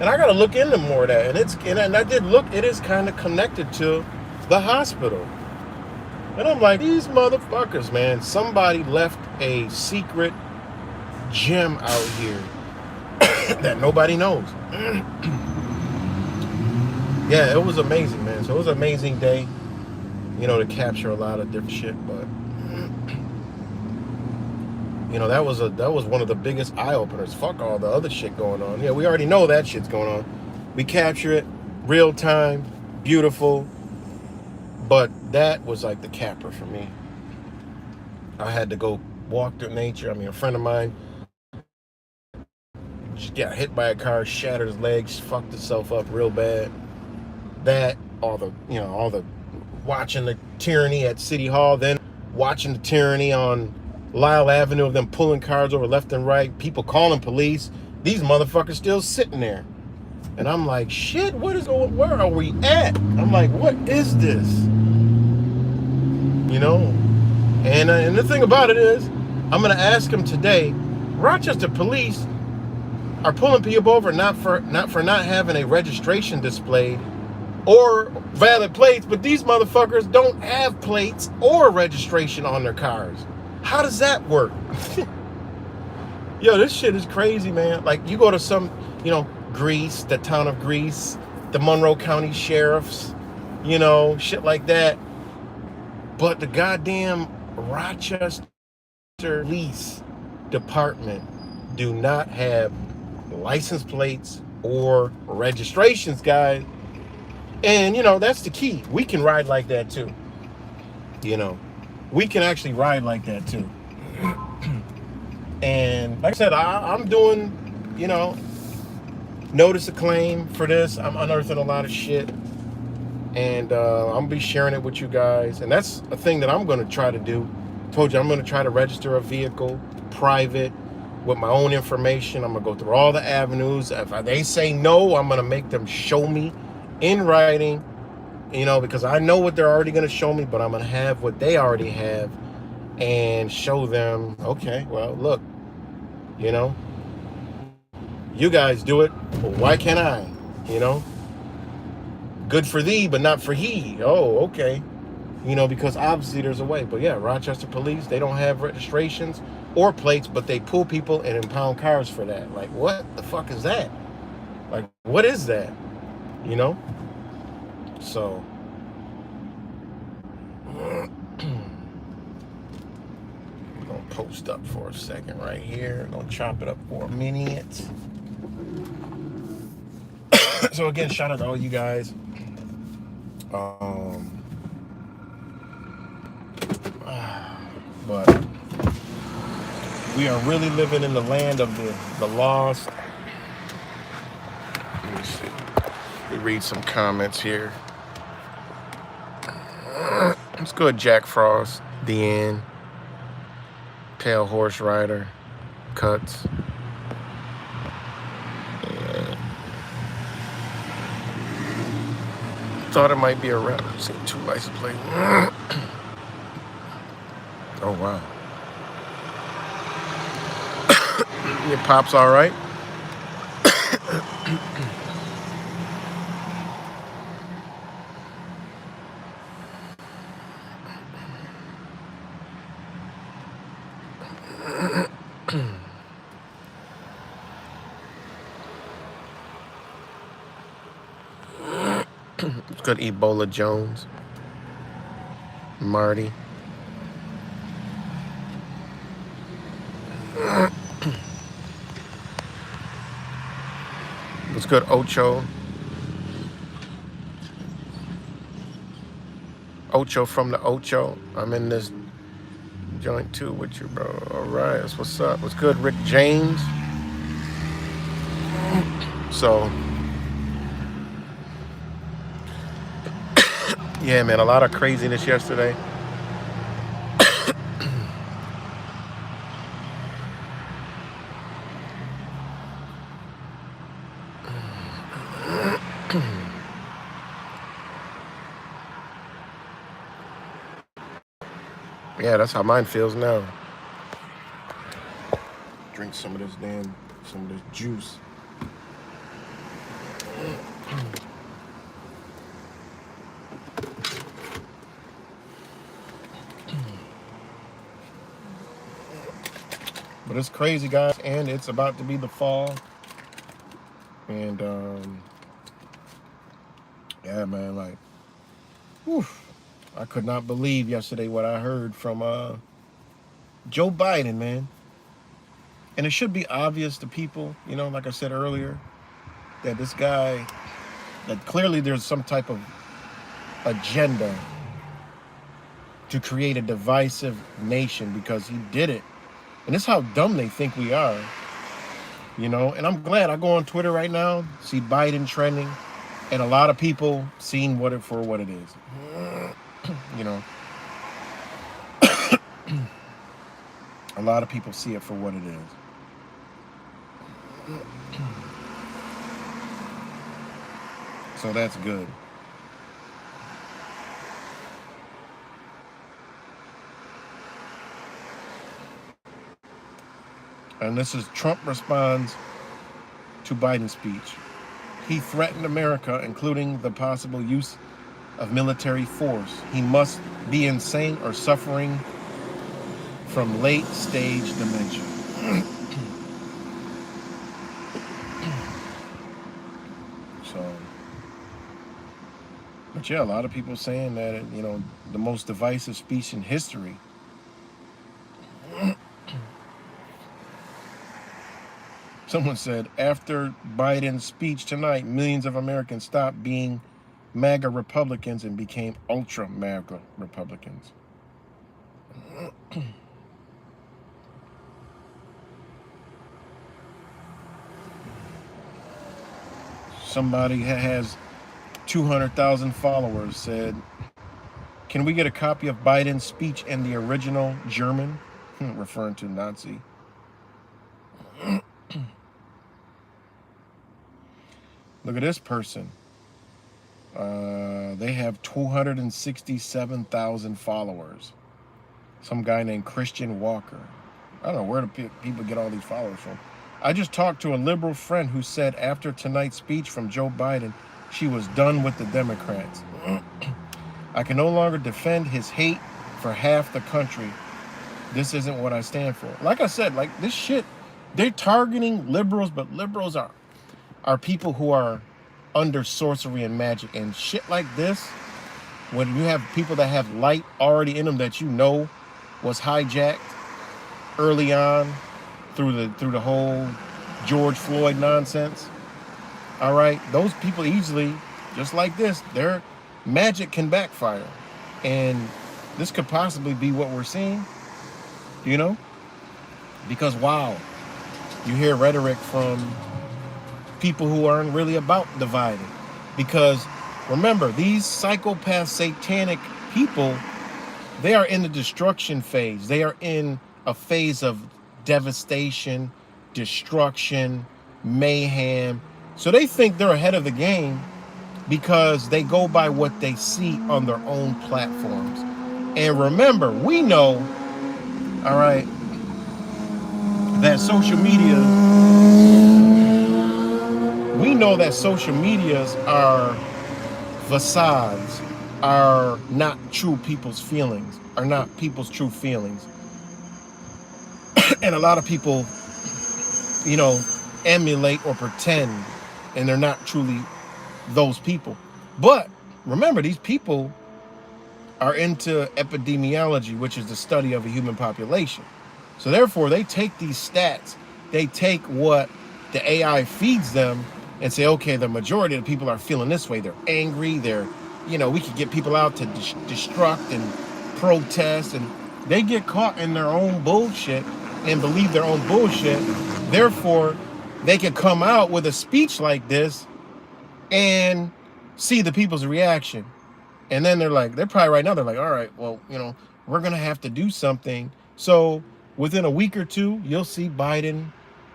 And I got to look into more of that. And I did look, it is kind of connected to the hospital. And I'm like, these motherfuckers, man, somebody left a secret gem out here that nobody knows. Yeah, it was amazing, man. So it was an amazing day, to capture a lot of different shit. But You know, that was one of the biggest eye openers. Fuck all the other shit going on. Yeah, we already know that shit's going on. We capture it, real time, beautiful. But that was like the capper for me. I had to go walk through nature. I mean, a friend of mine just got hit by a car, shattered his legs, fucked himself up real bad. That, all the watching the tyranny at City Hall, then watching the tyranny on Lyle Avenue of them pulling cars over left and right, people calling police, these motherfuckers still sitting there. And I'm like, shit, where are we at? I'm like, what is this? You know? And the thing about it is, I'm gonna ask him today, Rochester police are pulling people over not for not having a registration displayed or valid plates, but these motherfuckers don't have plates or registration on their cars. How does that work? Yo, this shit is crazy, man. Like, you go to some, Greece, the town of Greece, the Monroe County sheriffs, shit like that. But the goddamn Rochester Police Department do not have license plates or registrations, guys. And, that's the key. We can ride like that, too. We can actually ride like that, too. And like I said, I'm doing, notice of claim for this. I'm unearthing a lot of shit. And I'm going to be sharing it with you guys. And that's a thing that I'm going to try to do. Told you I'm going to try to register a vehicle, private, with my own information. I'm going to go through all the avenues. If they say no, I'm going to make them show me in writing, because I know what they're already going to show me, but I'm going to have what they already have and show them, okay, well, look, you guys do it, well, why can't I? Good for thee, but not for he. Oh, okay. Because obviously there's a way. But yeah, Rochester police, they don't have registrations or plates, but they pull people and impound cars for that. Like, what the fuck is that? Like, what is that? So I'm gonna post up for a second right here. I'm gonna chop it up for a minute. So again, shout out to all you guys. But we are really living in the land of the lost. Let me see. Let me read some comments here. Let's go with Jack Frost, The End, Pale Horse Rider, Cuts. Thought it might be a rep. Seen 2 license plates. Oh, wow. Your pop's all right? It's good. Ebola Jones. Marty. What's good, Ocho? Ocho from the Ocho. I'm in this joint too with you, bro. All right, that's what's up. What's good, Rick James? So, yeah, man, a lot of craziness yesterday. Yeah, that's how mine feels now. Drink some of this juice. But it's crazy, guys, and it's about to be the fall. And, yeah, man, like, whew, I could not believe yesterday what I heard from Joe Biden, man. And it should be obvious to people, you know, like I said earlier, that this guy, that clearly there's some type of agenda to create a divisive nation because he did it. And this is how dumb they think we are, you know. And I'm glad I go on Twitter right now, see Biden trending, and a lot of people seeing what it is, you know. A lot of people see it for what it is. So that's good. And this is Trump responds to Biden's speech. He threatened America, including the possible use of military force. He must be insane or suffering from late stage dementia. So, but yeah, a lot of people saying that, you know, the most divisive speech in history. Someone said, after Biden's speech tonight, millions of Americans stopped being MAGA Republicans and became ultra MAGA Republicans. Somebody has 200,000 followers said, can we get a copy of Biden's speech in the original German? Referring to Nazi. Look at this person. They have 267,000 followers. Some guy named Christian Walker. I don't know where do people get all these followers from. I just talked to a liberal friend who said after tonight's speech from Joe Biden, she was done with the Democrats. I can no longer defend his hate for half the country. This isn't what I stand for. Like I said, like this shit, they're targeting liberals, but liberals are people who are under sorcery and magic and shit like this. When you have people that have light already in them that you know was hijacked early on through the whole George Floyd nonsense. All right, those people easily, just like this, their magic can backfire, and this could possibly be what we're seeing. You know, because wow, you hear rhetoric from people who aren't really about dividing. Because remember, these psychopath satanic people, they are in the destruction phase. They are in a phase of devastation, destruction, mayhem. So they think they're ahead of the game because they go by what they see on their own platforms. And remember, we know, all right, that social media, we know that social medias are facades, are not true people's feelings, are not people's true feelings. And a lot of people, you know, emulate or pretend, and they're not truly those people. But remember, these people are into epidemiology, which is the study of a human population. So therefore, they take these stats, they take what the AI feeds them and say, okay, the majority of the people are feeling this way. They're angry. They're, you know, we could get people out to destruct and protest, and they get caught in their own bullshit and believe their own bullshit. Therefore, they can come out with a speech like this and see the people's reaction. And then they're probably right now, they're like, all right, well, you know, we're going to have to do something. So within a week or two, you'll see Biden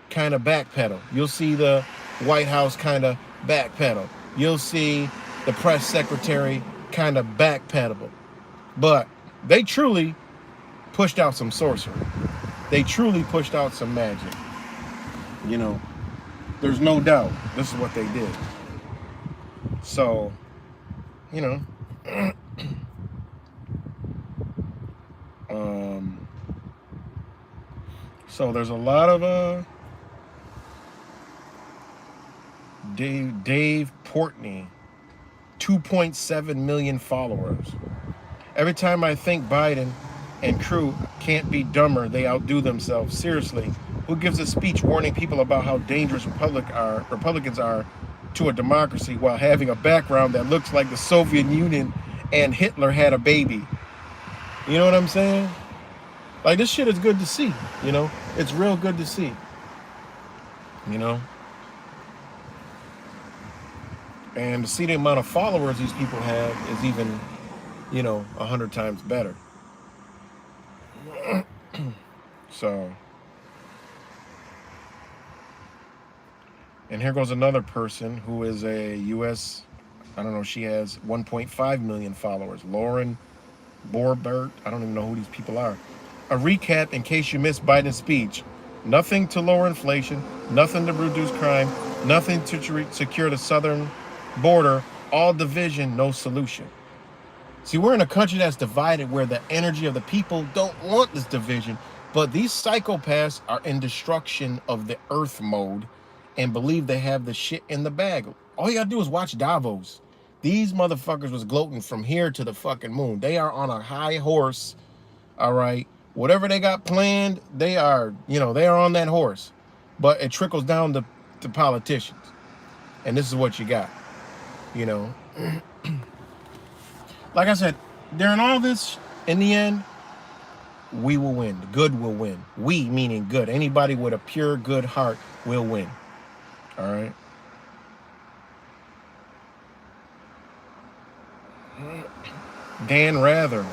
kind of backpedal. You'll see the White House kind of backpedal. You'll see the press secretary kind of backpedal. But they truly pushed out some sorcery. They truly pushed out some magic. You know, there's no doubt this is what they did. So, you know, so there's a lot of Dave Portnoy, 2.7 million followers. Every time I think Biden and crew can't be dumber, they outdo themselves. Seriously, who gives a speech warning people about how dangerous Republicans are to a democracy while having a background that looks like the Soviet Union and Hitler had a baby. You know what I'm saying? Like, this shit is good to see, you know? It's real good to see, you know? And to see the amount of followers these people have is even, you know, 100 times better. So, and here goes another person who is a U.S., I don't know, she has 1.5 million followers. Lauren Boebert, I don't even know who these people are. A recap in case you missed Biden's speech. Nothing to lower inflation, nothing to reduce crime, nothing to secure the southern border, all division, no solution. See, we're in a country that's divided where the energy of the people don't want this division, but these psychopaths are in destruction of the earth mode and believe they have the shit in the bag. All you gotta do is watch Davos. These motherfuckers was gloating from here to the fucking moon. They are on a high horse, all right? Whatever they got planned, they are, you know, they are on that horse. But it trickles down to politicians. And this is what you got, you know? Like I said, during all this, in the end, we will win. The good will win. We, meaning good. Anybody with a pure, good heart will win. All right? Dan Rather.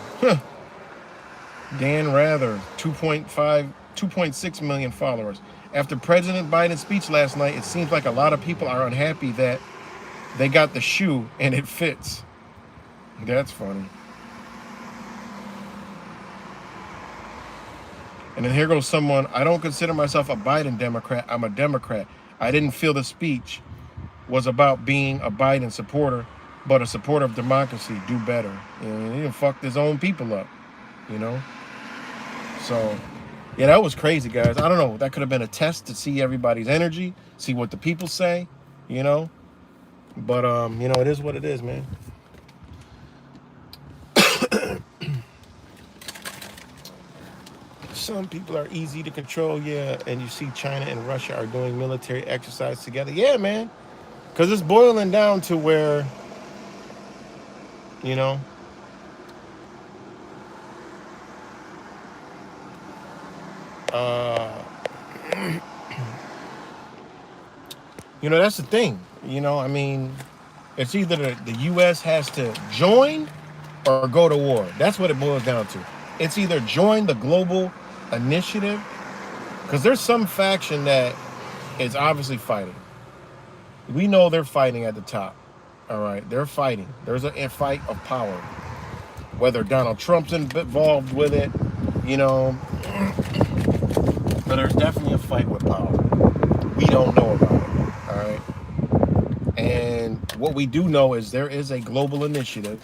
Dan Rather, 2.6 million followers. After President Biden's speech last night, it seems like a lot of people are unhappy that they got the shoe and it fits. That's funny. And then here goes someone, I don't consider myself a Biden Democrat. I'm a Democrat. I didn't feel the speech was about being a Biden supporter, but a supporter of democracy. Do better. And he fucked his own people up, you know? So, yeah, that was crazy, guys. I don't know. That could have been a test to see everybody's energy, see what the people say, you know? But, you know, it is what it is, man. Some people are easy to control, yeah, and you see China and Russia are doing military exercise together. Yeah, man, because it's boiling down to where, you know, you know, that's the thing. You know, I mean, it's either the U.S. has to join or go to war. That's what it boils down to. It's either join the global initiative, because there's some faction that is obviously fighting. We know they're fighting at the top. All right, they're fighting. There's a fight of power. Whether Donald Trump's involved with it, you know, but there's definitely a fight with power. We don't know about it. All right. And what we do know is there is a global initiative,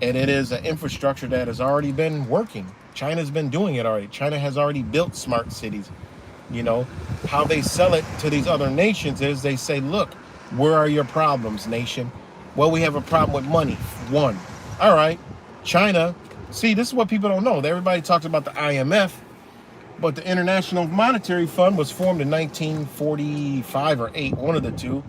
and it is an infrastructure that has already been working. China's been doing it already. China has already built smart cities. You know, how they sell it to these other nations is they say, look, where are your problems, nation? Well, we have a problem with money. One. All right. China. See, this is what people don't know. Everybody talks about the IMF, but the International Monetary Fund was formed in 1945 or 8, one of the two.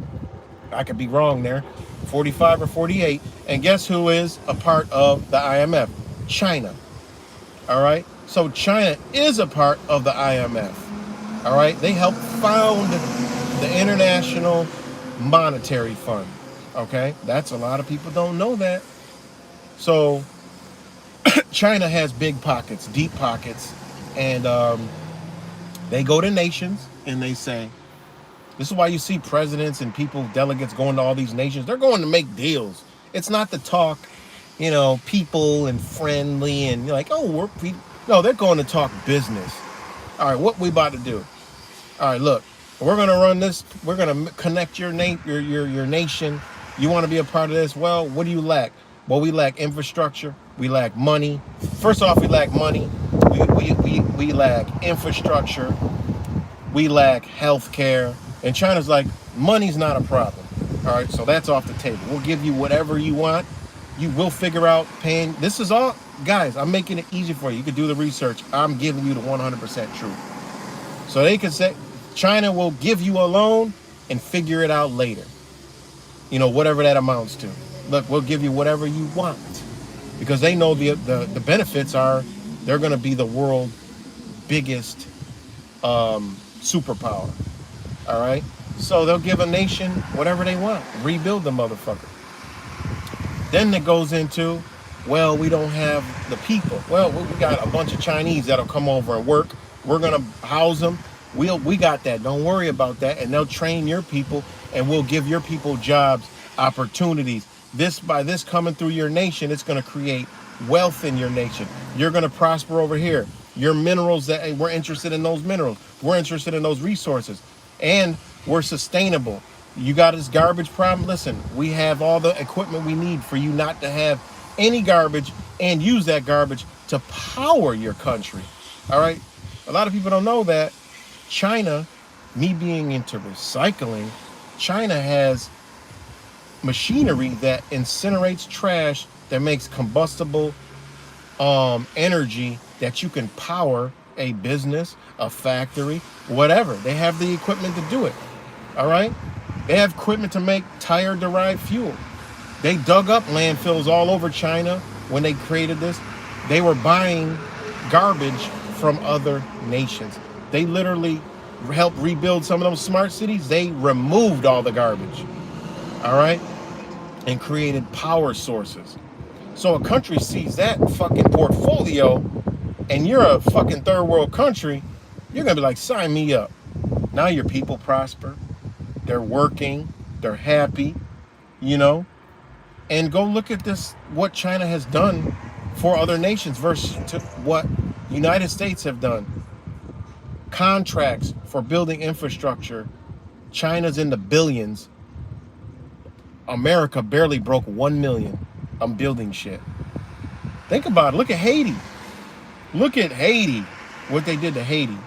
I could be wrong there. 45 or 48. And guess who is a part of the IMF? China. All right. So China is a part of the IMF. All right. They helped found the International Monetary Fund. Okay. That's a lot of people don't know that. So China has big pockets, deep pockets. And they go to nations and they say, this is why you see presidents and people, delegates going to all these nations. They're going to make deals. It's not to talk, you know, people and friendly and you're like, oh, no, they're going to talk business. All right, what we about to do? All right, look, we're going to run this. We're going to connect your nation. You want to be a part of this? Well, what do you lack? Well, we lack infrastructure. We lack money. First off, we lack money. We lack infrastructure. We lack health care. And China's like, money's not a problem. All right, so that's off the table. We'll give you whatever you want. You will figure out paying. This is all, guys, I'm making it easy for you. You can do the research. I'm giving you the 100% truth. So they can say, China will give you a loan and figure it out later. You know, whatever that amounts to. Look, we'll give you whatever you want. Because they know the benefits are they're going to be the world's biggest superpower. All right? So they'll give a nation whatever they want. Rebuild the motherfucker. Then it goes into, well, we don't have the people. Well, we got a bunch of Chinese that'll come over and work. We're going to house them. We got that. Don't worry about that. And they'll train your people, and we'll give your people jobs, opportunities. By this coming through your nation, it's going to create wealth in your nation. You're going to prosper over here. Your minerals, that we're interested in those minerals. We're interested in those resources. And we're sustainable. You got this garbage problem? Listen, we have all the equipment we need for you not to have any garbage and use that garbage to power your country. All right? A lot of people don't know that China, me being into recycling, China has machinery that incinerates trash that makes combustible energy that you can power a business, a factory, whatever. They have the equipment to do it. All right? They have equipment to make tire-derived fuel. They dug up landfills all over China when they created this. They were buying garbage from other nations. They literally helped rebuild some of those smart cities. They removed all the garbage, all right, and created power sources. So a country sees that fucking portfolio, and you're a fucking third world country, you're gonna be like, sign me up. Now your people prosper. They're working. They're happy, you know. And go look at this, what China has done for other nations versus to what United States have done. Contracts for building infrastructure. China's in the billions. America barely broke 1 million on building shit. Think about it. Look at Haiti. Look at Haiti. What they did to Haiti.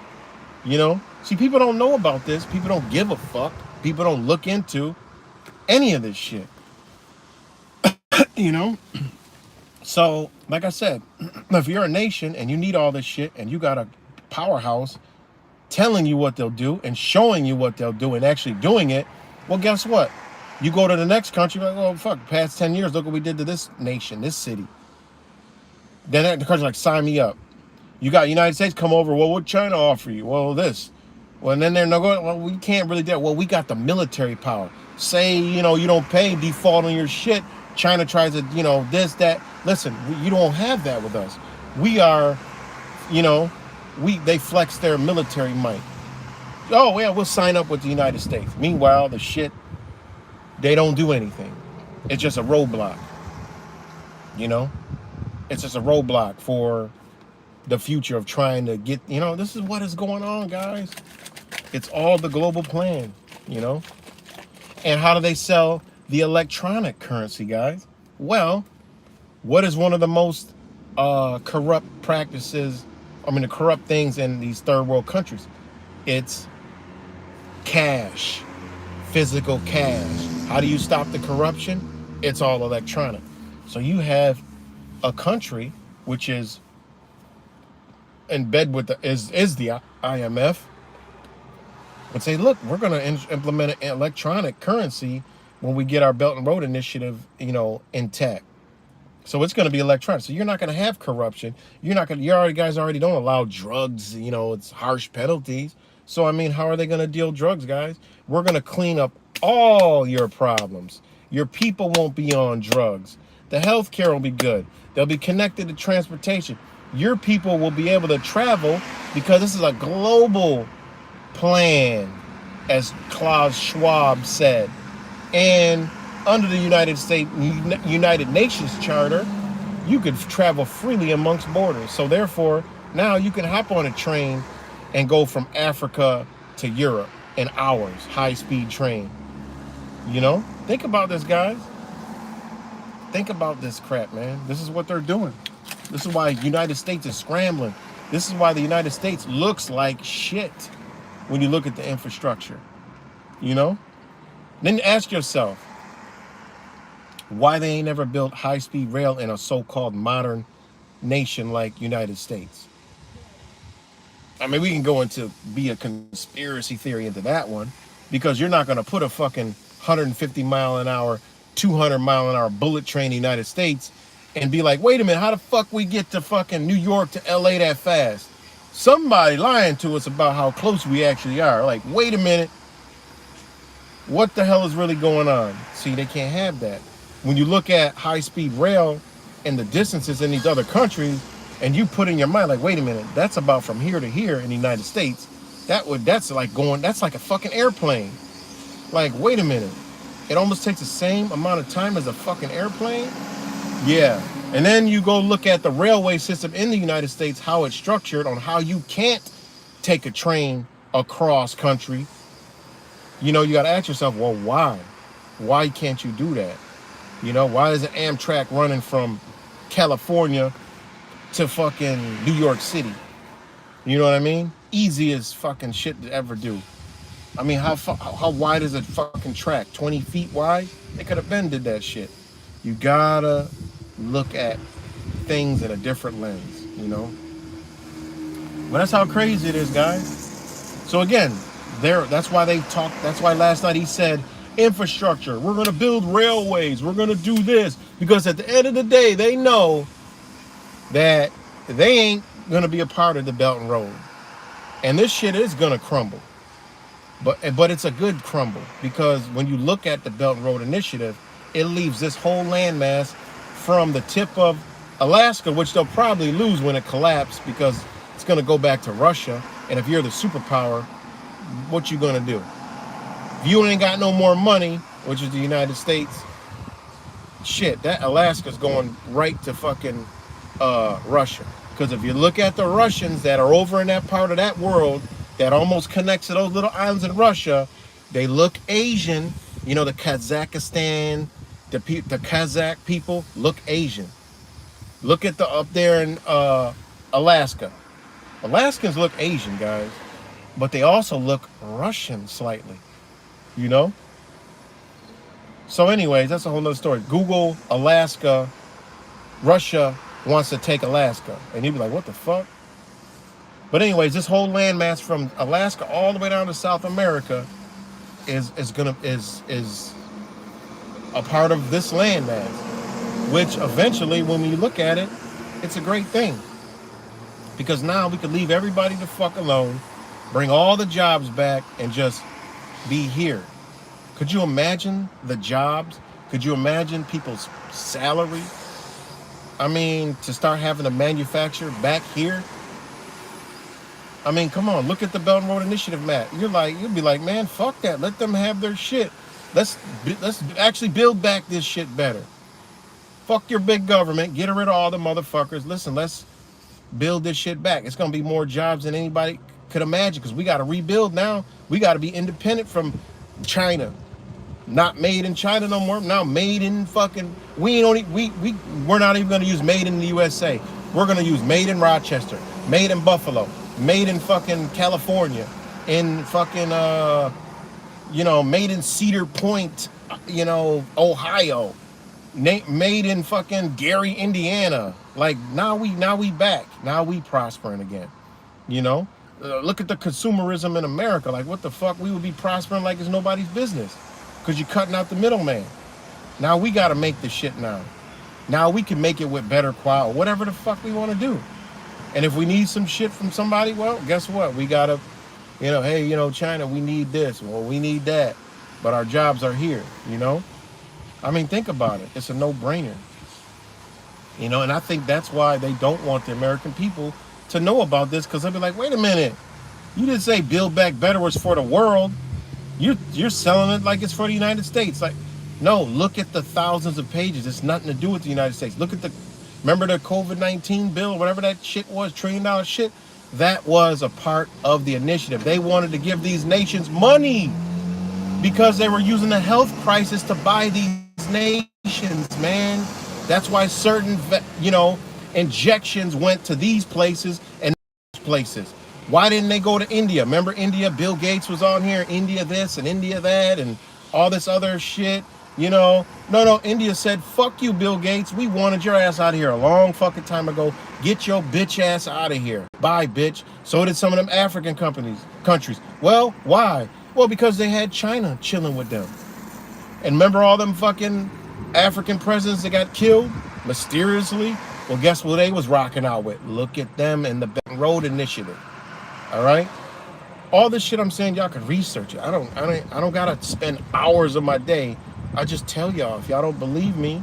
You know? See, people don't know about this. People don't give a fuck. People don't look into any of this shit. You know? So, like I said, if you're a nation and you need all this shit and you got a powerhouse telling you what they'll do and showing you what they'll do and actually doing it, well, guess what? You go to the next country, like, oh, fuck, past 10 years, look what we did to this nation, this city. Then the country's like, sign me up. You got United States come over, well, what China offer you? Well, this. Well, and then they're not going, well, we can't really do that. Well, we got the military power. Say, you know, you don't pay, default on your shit. China tries to, you know, this, that. Listen, you don't have that with us. We are, you know, they flex their military might. Oh, yeah, we'll sign up with the United States. Meanwhile, the shit, they don't do anything. It's just a roadblock. You know? It's just a roadblock for the future of trying to get, you know, this is what is going on, guys. It's all the global plan, you know? And how do they sell the electronic currency, guys? Well, what is one of the most corrupt practices, the corrupt things in these third world countries? It's cash, physical cash. How do you stop the corruption? It's all electronic. So you have a country which is in bed with is the IMF and say, look, we're going to implement an electronic currency when we get our Belt and Road Initiative, you know, intact. So it's going to be electronic. So you're not going to have corruption. You're not going to, guys already don't allow drugs, you know, it's harsh penalties. So, I mean, how are they going to deal drugs, guys? We're going to clean up all your problems. Your people won't be on drugs. The healthcare will be good. They'll be connected to transportation. Your people will be able to travel because this is a global plan, as Klaus Schwab said. And under the United Nations Charter, you could travel freely amongst borders. So therefore, now you can hop on a train and go from Africa to Europe in hours, high-speed train. You know? Think about this, guys. Think about this crap, man. This is what they're doing. This is why the United States is scrambling. This is why the United States looks like shit when you look at the infrastructure. You know? Then ask yourself why they ain't never built high-speed rail in a so-called modern nation like United States. I mean, we can go into be a conspiracy theory into that one, because you're not going to put a fucking 150 mile an hour, 200 mile an hour bullet train in the United States and be like, wait a minute, how the fuck we get to fucking New York to LA that fast? Somebody lying to us about how close we actually are. Like, wait a minute, what the hell is really going on? See, they can't have that. When you look at high-speed rail and the distances in these other countries, and you put in your mind, like, wait a minute, that's about from here to here in the United States. That's like a fucking airplane. Like, wait a minute, it almost takes the same amount of time as a fucking airplane? Yeah. And then you go look at the railway system in the United States, how it's structured, on how you can't take a train across country. You know, you got to ask yourself, well, why? Why can't you do that? You know, why is an Amtrak running from California to fucking New York City? You know what I mean? Easiest fucking shit to ever do. I mean, how wide is a fucking track? 20 feet wide? They could have been did that shit. You gotta look at things in a different lens, you know? But that's how crazy it is, guys. So again, that's why last night he said, infrastructure, we're gonna build railways, we're gonna do this. Because at the end of the day, they know that they ain't gonna be a part of the Belt and Road. And this shit is gonna crumble. But it's a good crumble, because when you look at the Belt and Road Initiative, it leaves this whole landmass from the tip of Alaska, which they'll probably lose when it collapses, because it's going to go back to Russia. And if you're the superpower, what you going to do? If you ain't got no more money, which is the United States, shit, that Alaska's going right to fucking Russia. Because if you look at the Russians that are over in that part of that world that almost connects to those little islands in Russia, they look Asian. You know, the Kazakhstan, the Kazakh people look Asian. Look at up there in Alaska. Alaskans look Asian, guys, but they also look Russian slightly, you know? So anyways, that's a whole nother story. Google Alaska, Russia wants to take Alaska. And you'd be like, what the fuck? But anyways, this whole landmass from Alaska all the way down to South America is a part of this landmass, which eventually, when we look at it, it's a great thing, because now we could leave everybody the fuck alone, bring all the jobs back, and just be here. Could you imagine the jobs? Could you imagine people's salary? I mean, to start having a manufacturer back here. I mean, come on, look at the Belt and Road Initiative, Matt. You'll be like, man, fuck that. Let them have their shit. Let's actually build back this shit better. Fuck your big government. Get rid of all the motherfuckers. Listen, let's build this shit back. It's going to be more jobs than anybody could imagine, because we got to rebuild now. We got to be independent from China. Not made in China no more. Now made in fucking... we're not even going to use made in the USA. We're going to use made in Rochester, made in Buffalo, made in fucking California, in fucking, made in Cedar Point, Ohio, made in fucking Gary, Indiana. Like, now we back. Now we prospering again, you know? Look at the consumerism in America. Like, what the fuck? We would be prospering like it's nobody's business, because you're cutting out the middleman. Now we got to make the shit now. Now we can make it with better quality, whatever the fuck we want to do. And if we need some shit from somebody, well, guess what? We got to, hey, China, we need this. Well, we need that. But our jobs are here, you know? I mean, think about it. It's a no-brainer. You know, and I think that's why they don't want the American people to know about this, because they'll be like, wait a minute. You didn't say Build Back Better was for the world. You're selling it like it's for the United States. Like, no, look at the thousands of pages. It's nothing to do with the United States. Look at remember the COVID-19 bill, whatever that shit was, $1 trillion shit? That was a part of the initiative. They wanted to give these nations money because they were using the health crisis to buy these nations, man. That's why certain, injections went to these places and those places. Why didn't they go to India? Remember India? Bill Gates was on here, India this and India that and all this other shit. No, India said, fuck you, Bill Gates. We wanted your ass out of here a long fucking time ago. Get your bitch ass out of here. Bye, bitch. So did some of them African countries. Well, why? Well, because they had China chilling with them. And remember all them fucking African presidents that got killed mysteriously? Well, guess what they was rocking out with? Look at them in the Belt and Road Initiative. All right? All this shit I'm saying, y'all can research it. I don't gotta spend hours of my day. I just tell y'all, if y'all don't believe me,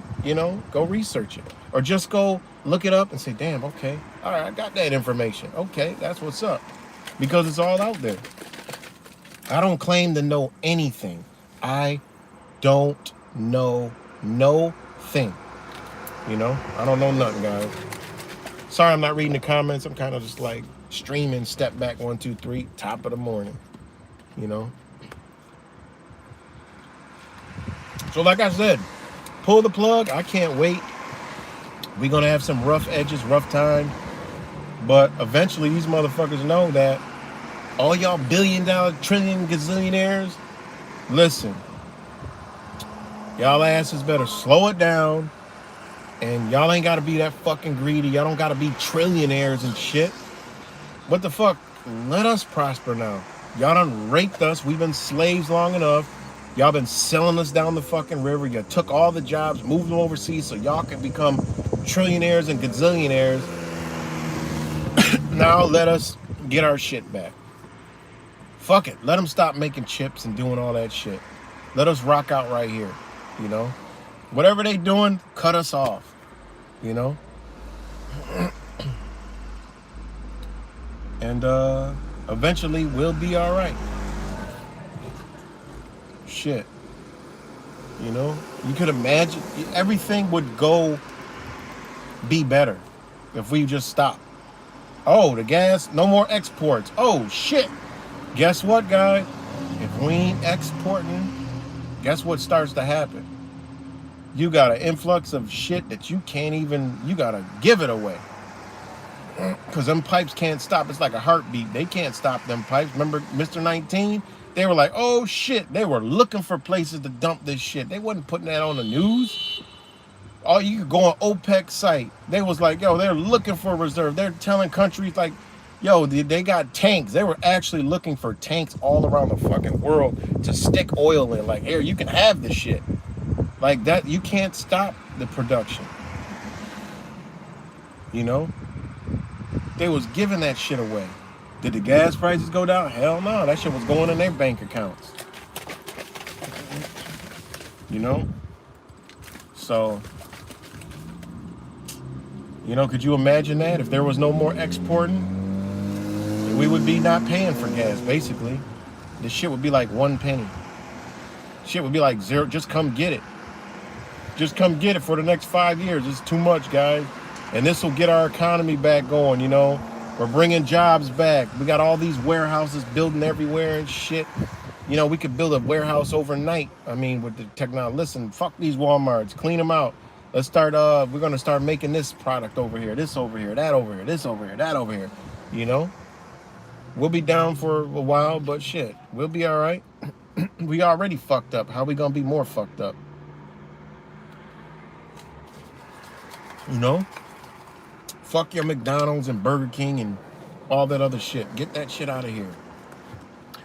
go research it. Or just go look it up and say, damn, okay. All right, I got that information. Okay, that's what's up. Because it's all out there. I don't claim to know anything. I don't know no thing. I don't know nothing, guys. Sorry I'm not reading the comments. I'm kind of just like streaming, step back, 1, 2, 3, top of the morning. So like I said, pull the plug. I can't wait. We're going to have some rough edges, rough time. But eventually these motherfuckers know that all y'all billion-dollar, trillion gazillionaires, listen, y'all asses better slow it down. And y'all ain't got to be that fucking greedy. Y'all don't got to be trillionaires and shit. What the fuck? Let us prosper now. Y'all done raped us. We've been slaves long enough. Y'all been selling us down the fucking river. You took all the jobs, moved them overseas so y'all can become trillionaires and gazillionaires. Now let us get our shit back. Fuck it. Let them stop making chips and doing all that shit. Let us rock out right here. Whatever they doing, cut us off. And eventually we'll be all right. Shit. You could imagine everything would be better if we just stop. Oh, the gas, no more exports. Oh, shit. Guess what, guys? If we ain't exporting, guess what starts to happen? You got an influx of shit that you gotta give it away. Because them pipes can't stop. It's like a heartbeat. They can't stop them pipes. Remember Mr. 19? They were like, oh shit. They were looking for places to dump this shit. They wasn't putting that on the news. Oh, you could go on OPEC site. They was like, yo, they're looking for a reserve. They're telling countries like, yo, they got tanks. They were actually looking for tanks all around the fucking world to stick oil in. Like, here, you can have this shit. Like that, you can't stop the production. They was giving that shit away. Did the gas prices go down? Hell no. That shit was going in their bank accounts. So, could you imagine that? If there was no more exporting, we would be not paying for gas, basically. This shit would be like 1 penny. Shit would be like 0. Just come get it. Just come get it for the next 5 years. It's too much, guys. And this will get our economy back going, We're bringing jobs back. We got all these warehouses building everywhere and shit. We could build a warehouse overnight. I mean, with the technology. Listen, fuck these Walmarts. Clean them out. Let's start, we're going to start making this product over here. This over here. That over here. This over here. That over here. We'll be down for a while, but shit. We'll be all right. We already fucked up. How we going to be more fucked up? Fuck your McDonald's and Burger King and all that other shit. Get that shit out of here.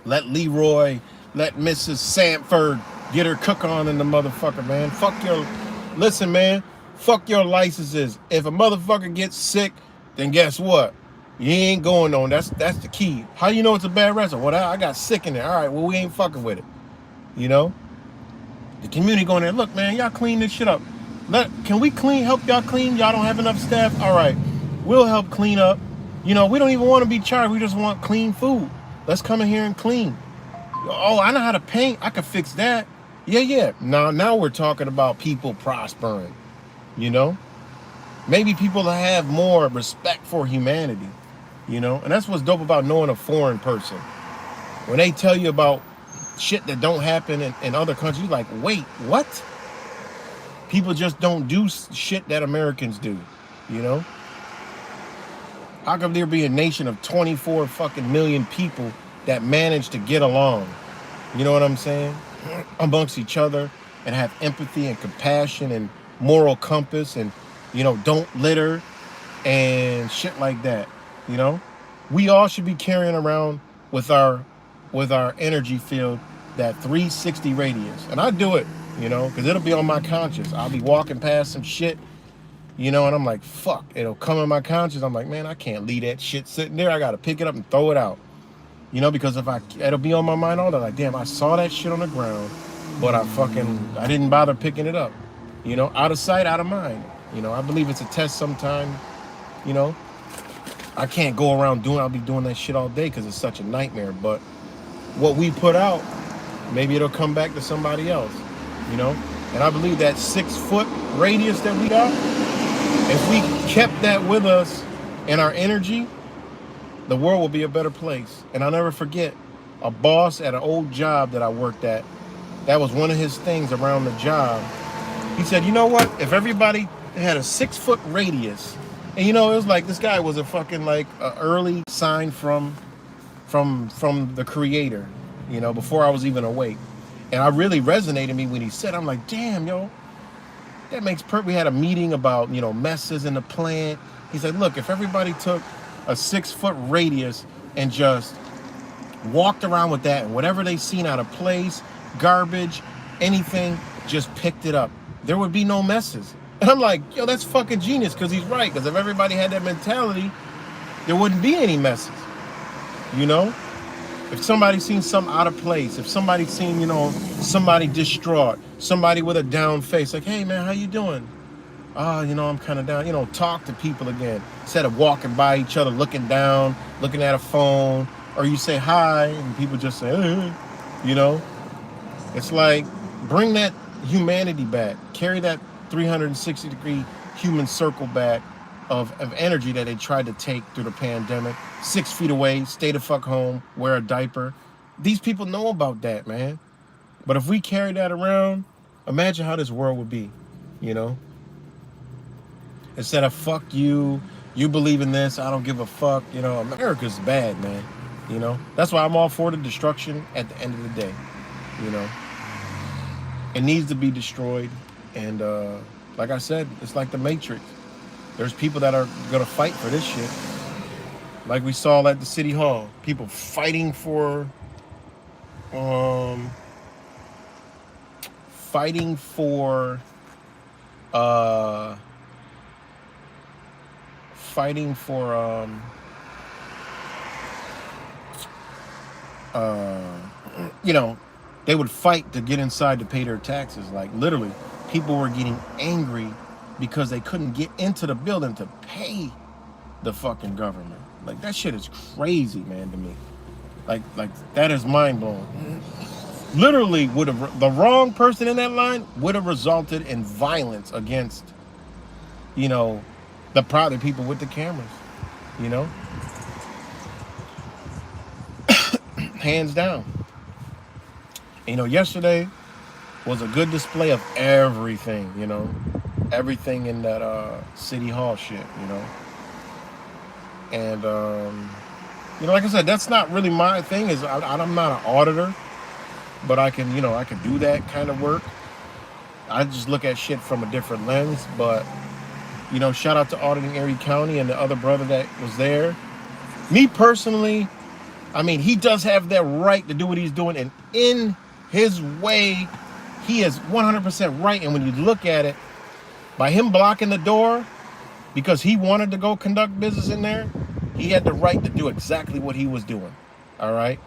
Let Leroy, let Mrs. Sanford get her cook on in the motherfucker, man. Listen, man, fuck your licenses. If a motherfucker gets sick, then guess what? You ain't going on. That's the key. How you know it's a bad restaurant? Well, I got sick in there. All right, well, we ain't fucking with it. The community going there, look, man, y'all clean this shit up. Can we help y'all clean? Y'all don't have enough staff? All right, we'll help clean up. We don't even want to be charged. We just want clean food. Let's come in here and clean. Oh, I know how to paint. I can fix that. Yeah. Now we're talking about people prospering. Maybe people that have more respect for humanity. And that's what's dope about knowing a foreign person. When they tell you about shit that don't happen in other countries, you're like, wait, what? People just don't do shit that Americans do, How come there be a nation of 24 fucking million people that manage to get along? You know what I'm saying? Amongst each other. and have empathy and compassion and moral compass and, don't litter and shit like that. We all should be carrying around with our energy field that 360 radius. And I do it, because it'll be on my conscience. I'll be walking past some shit, and I'm like, fuck, it'll come in my conscience. I'm like, man, I can't leave that shit sitting there. I got to pick it up and throw it out, because it'll be on my mind all day. Like, damn, I saw that shit on the ground, but I didn't bother picking it up, out of sight, out of mind. I believe it's a test sometime, I can't go around I'll be doing that shit all day because it's such a nightmare. But what we put out, maybe it'll come back to somebody else, And I believe that 6 foot radius that we got, if we kept that with us in our energy, the world will be a better place. And I'll never forget a boss at an old job that I worked at. That was one of his things around the job. He said, you know what? If everybody had a 6 foot radius, and it was like this guy was a fucking like a early sign from the creator, before I was even awake. And I really resonated with me when he said, I'm like, damn, yo, that makes perfect. We had a meeting about, messes in the plant. He said, look, if everybody took a 6 foot radius and just walked around with that, and whatever they seen out of place, garbage, anything, just picked it up, there would be no messes. And I'm like, yo, that's fucking genius, because he's right. Because if everybody had that mentality, there wouldn't be any messes. If somebody seen something out of place, if somebody seen, somebody distraught, somebody with a down face, like, hey man, how you doing? I'm kind of down. Talk to people again instead of walking by each other, looking down, looking at a phone, or you say hi and people just say, It's like, bring that humanity back, carry that 360-degree human circle back of energy that they tried to take through the pandemic. 6 feet away, stay the fuck home, wear a diaper. These people know about that, man. But if we carry that around, imagine how this world would be, Instead of fuck you, you believe in this, I don't give a fuck, America's bad, man. That's why I'm all for the destruction at the end of the day, It needs to be destroyed. And like I said, it's like the Matrix. There's people that are gonna fight for this shit. Like we saw at the City Hall, people fighting for they would fight to get inside to pay their taxes. Like literally, people were getting angry because they couldn't get into the building to pay the fucking government. Like that shit is crazy, man, to me. Like that is mind blowing. Literally, the wrong person in that line would have resulted in violence against, the probably people with the cameras, hands down. Yesterday was a good display of everything, everything in that City Hall shit, And, like I said, that's not really my thing. I'm not an auditor, but I can do that kind of work. I just look at shit from a different lens. But, shout out to Auditing Erie County and the other brother that was there. Me personally, he does have that right to do what he's doing. And in his way, he is 100% right. And when you look at it, by him blocking the door because he wanted to go conduct business in there, he had the right to do exactly what he was doing. All right.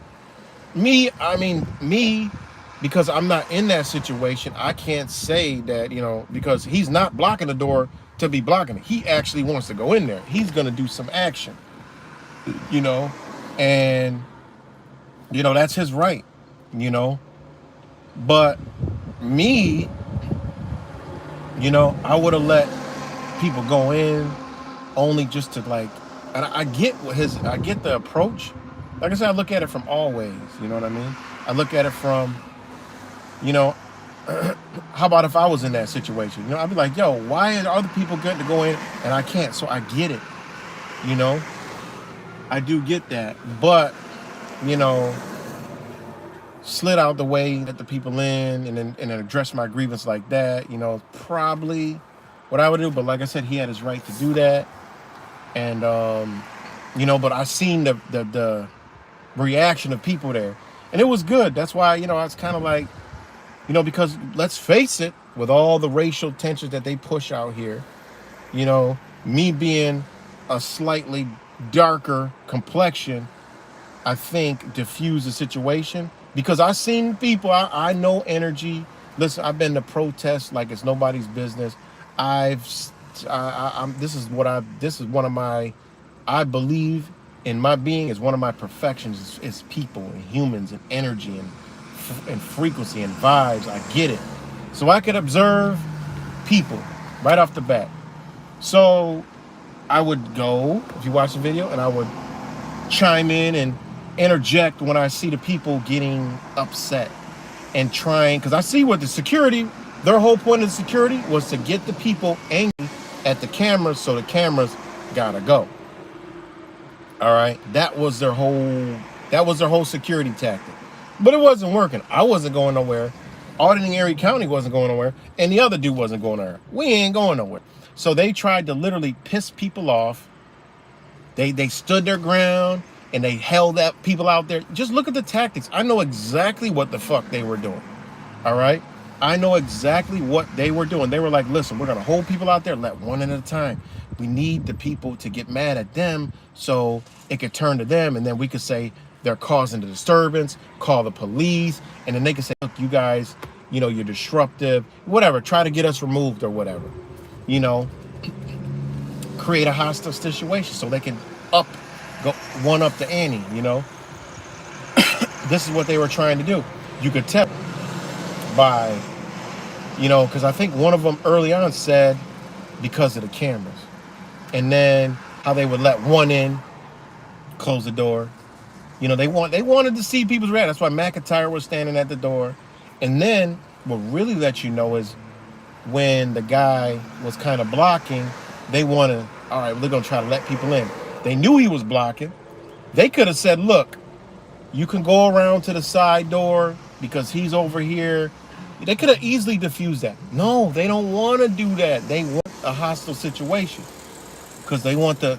Me, because I'm not in that situation, I can't say that, because he's not blocking the door to be blocking it. He actually wants to go in there. He's going to do some action, and, that's his right, but me, I would have let people go in only just to and I get the approach. Like I said, I look at it from all ways, you know what I mean? I look at it from, how about if I was in that situation? I'd be like, yo, why are other people getting to go in and I can't? So I get it, I do get that. But, slid out the way, let the people in, and then address my grievance like that, you know, probably what I would do. But like I said, he had his right to do that. And, you know, but I seen the reaction of people there. And it was good. That's why, you know, I was kind of like, you know, because let's face it, with all the racial tensions that they push out here, you know, me being a slightly darker complexion, I think diffuse the situation. Because I've seen people, I know energy. Listen, I've been to protests like it's nobody's business. This is one of my, I believe in my being is one of my perfections is people and humans and energy and frequency and vibes. I get it. So I could observe people right off the bat. So I would go, if you watch the video, and I would chime in and interject when I see the people getting upset and trying, because I see what the security, their whole point of the security was to get the people angry at the cameras, so the cameras gotta go. All right, that was their whole security tactic. But it wasn't working. I wasn't going nowhere. Auditing Erie County wasn't going nowhere, and the other dude wasn't going nowhere. We ain't going nowhere. So they tried to literally piss people off. They stood their ground and they held that people out there. Just look at the tactics. I know exactly what the fuck they were doing. All right? I know exactly what they were doing. They were like, listen, we're going to hold people out there, let one at a time. We need the people to get mad at them so it could turn to them, and then we could say they're causing the disturbance, call the police, and then they could say, look, you guys, you know, you're disruptive, whatever, try to get us removed or whatever. You know, create a hostile situation so they can go one up the ante, you know. This is what they were trying to do. You could tell by, you know, because I think one of them early on said because of the cameras. And then how they would let one in, close the door. You know, they wanted to see people's reaction. That's why McIntyre was standing at the door. And then what really lets you know is when the guy was kind of blocking, they wanted, all right, we're going to try to let people in. They knew he was blocking. They could have said, look, you can go around to the side door because he's over here. They could have easily diffused that. No, they don't want to do that. They want a hostile situation because they want the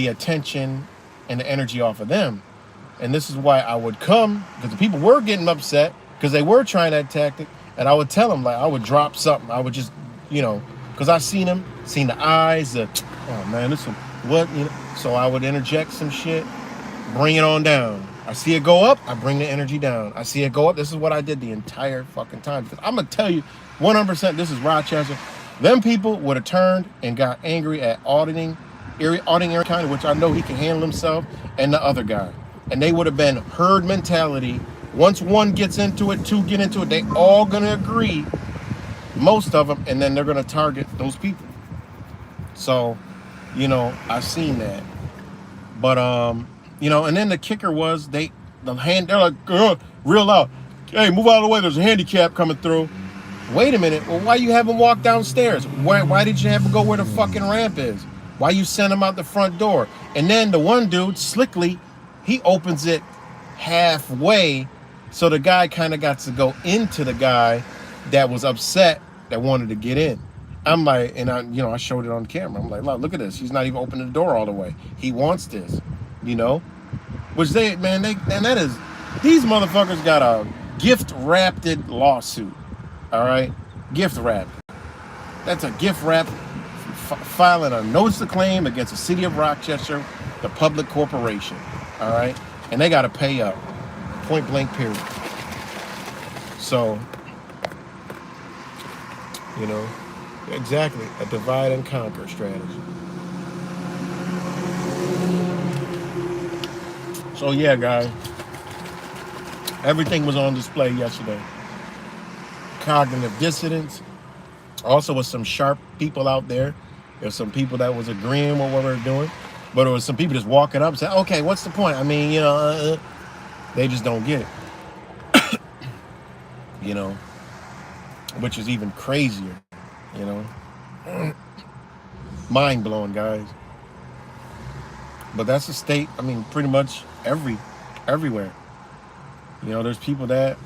attention and the energy off of them. And this is why I would come, because the people were getting upset because they were trying that tactic. And I would tell them, like, I would drop something. I would just, you know, because I seen them, seen the eyes, oh man, this is what, you know. So I would interject some shit, bring it on down. I see it go up, I bring the energy down. I see it go up. This is what I did the entire fucking time. Because I'm going to tell you 100%, this is Rochester. Them people would have turned and got angry at auditing Erie County, which I know he can handle himself, and the other guy. And they would have been herd mentality. Once one gets into it, two get into it, they all going to agree, most of them, and then they're going to target those people. So, you know, I've seen that. But, you know, and then the kicker was they're like, real loud. Hey, move out of the way. There's a handicap coming through. Wait a minute. Well, why you have him walk downstairs? Why did you have him go where the fucking ramp is? Why you send him out the front door? And then the one dude, slickly, he opens it halfway. So the guy kind of got to go into the guy that was upset that wanted to get in. I'm like, and I showed it on camera. I'm like, look at this. He's not even opening the door all the way. He wants this, you know? Which these motherfuckers got a gift-wrapped lawsuit, all right? Gift-wrapped. That's a gift-wrapped filing a notice of claim against the city of Rochester, the public corporation, all right? And they got to pay up, point blank period. So, you know, exactly, a divide and conquer strategy. So yeah, guys, everything was on display yesterday. Cognitive dissonance. Also with some sharp people out there. There's some people that was agreeing with what we were doing. But there was some people just walking up and saying, okay, what's the point? I mean, you know, they just don't get it. You know, which is even crazier, you know. Mind-blowing, guys. But that's the state, I mean, pretty much everywhere. You know, there's people that,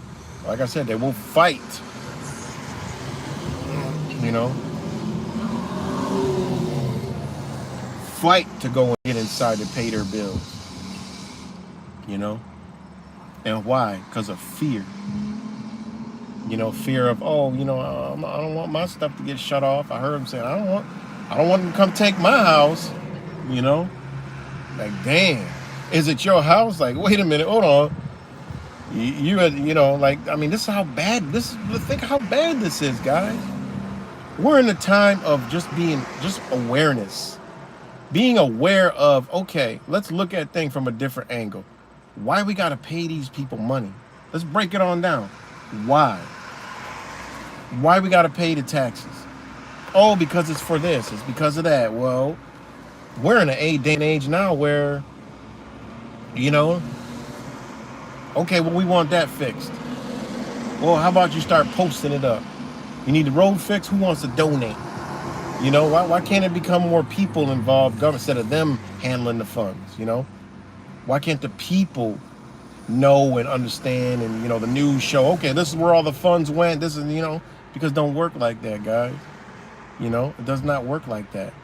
like I said, they will fight. You know, fight to go and get inside to pay their bills. You know, and why? Because of fear. You know, fear of, oh, you know, I don't want my stuff to get shut off. I heard him saying, I don't want them to come take my house. You know, like, damn, is it your house? Like, wait a minute, hold on. You know, like, I mean, this is how bad this is. Think how bad this is, guys. We're in a time of just awareness, being aware of, okay, let's look at things from a different angle. Why we got to pay these people money? Let's break it on down. Why we got to pay the taxes? Oh, because it's for this, it's because of that. Well, we're in a day and age now where, you know, okay, well, we want that fixed. Well, how about you start posting it up? You need the road fixed? Who wants to donate? You know, why can't it become more people involved, government, instead of them handling the funds, you know? Why can't the people know and understand, and, you know, the news show, okay, this is where all the funds went, this is, you know, because it don't work like that, guys. You know, it does not work like that.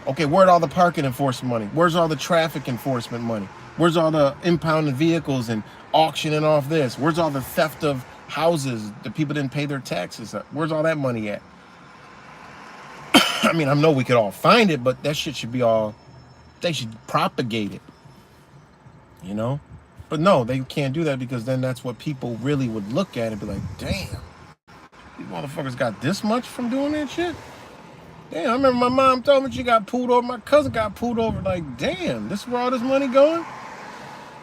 Okay, where'd all the parking enforcement money? Where's all the traffic enforcement money? Where's all the impounded vehicles and auctioning off this? Where's all the theft of houses that people didn't pay their taxes? Where's all that money at? I mean, I know we could all find it, but that shit should be all, they should propagate it, you know? But no, they can't do that, because then that's what people really would look at and be like, damn, these motherfuckers got this much from doing that shit? Damn, I remember my mom told me she got pulled over. My cousin got pulled over. Like, damn, this is where all this money going?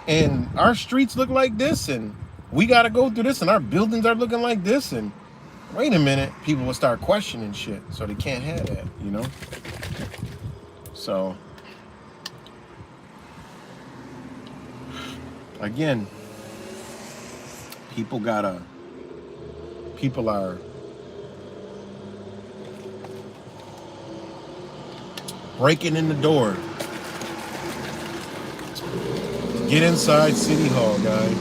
And our streets look like this, and we got to go through this, and our buildings are looking like this, and wait a minute, people will start questioning shit, so they can't have that, you know? So, again, people are breaking in the door. Get inside City Hall, guys.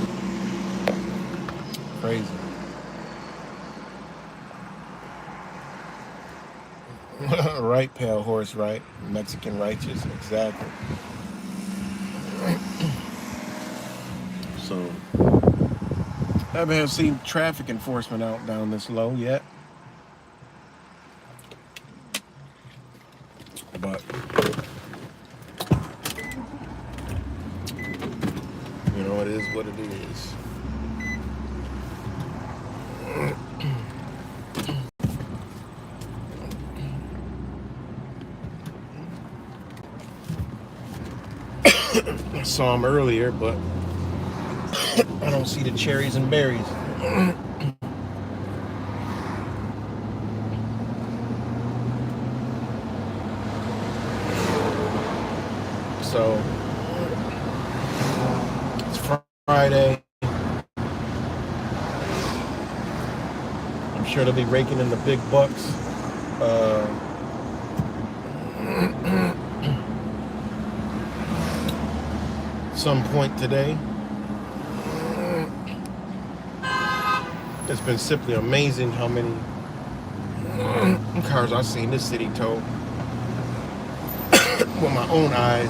Crazy. Right, pale horse, right? Mexican righteous, exactly. So, I haven't seen traffic enforcement out down this low yet. But, you know, it is what it is. I saw him earlier, but I don't see the cherries and berries. So, it's Friday. I'm sure they'll be raking in the big bucks. Some point today. It's been simply amazing how many cars I've seen this city tow with my own eyes.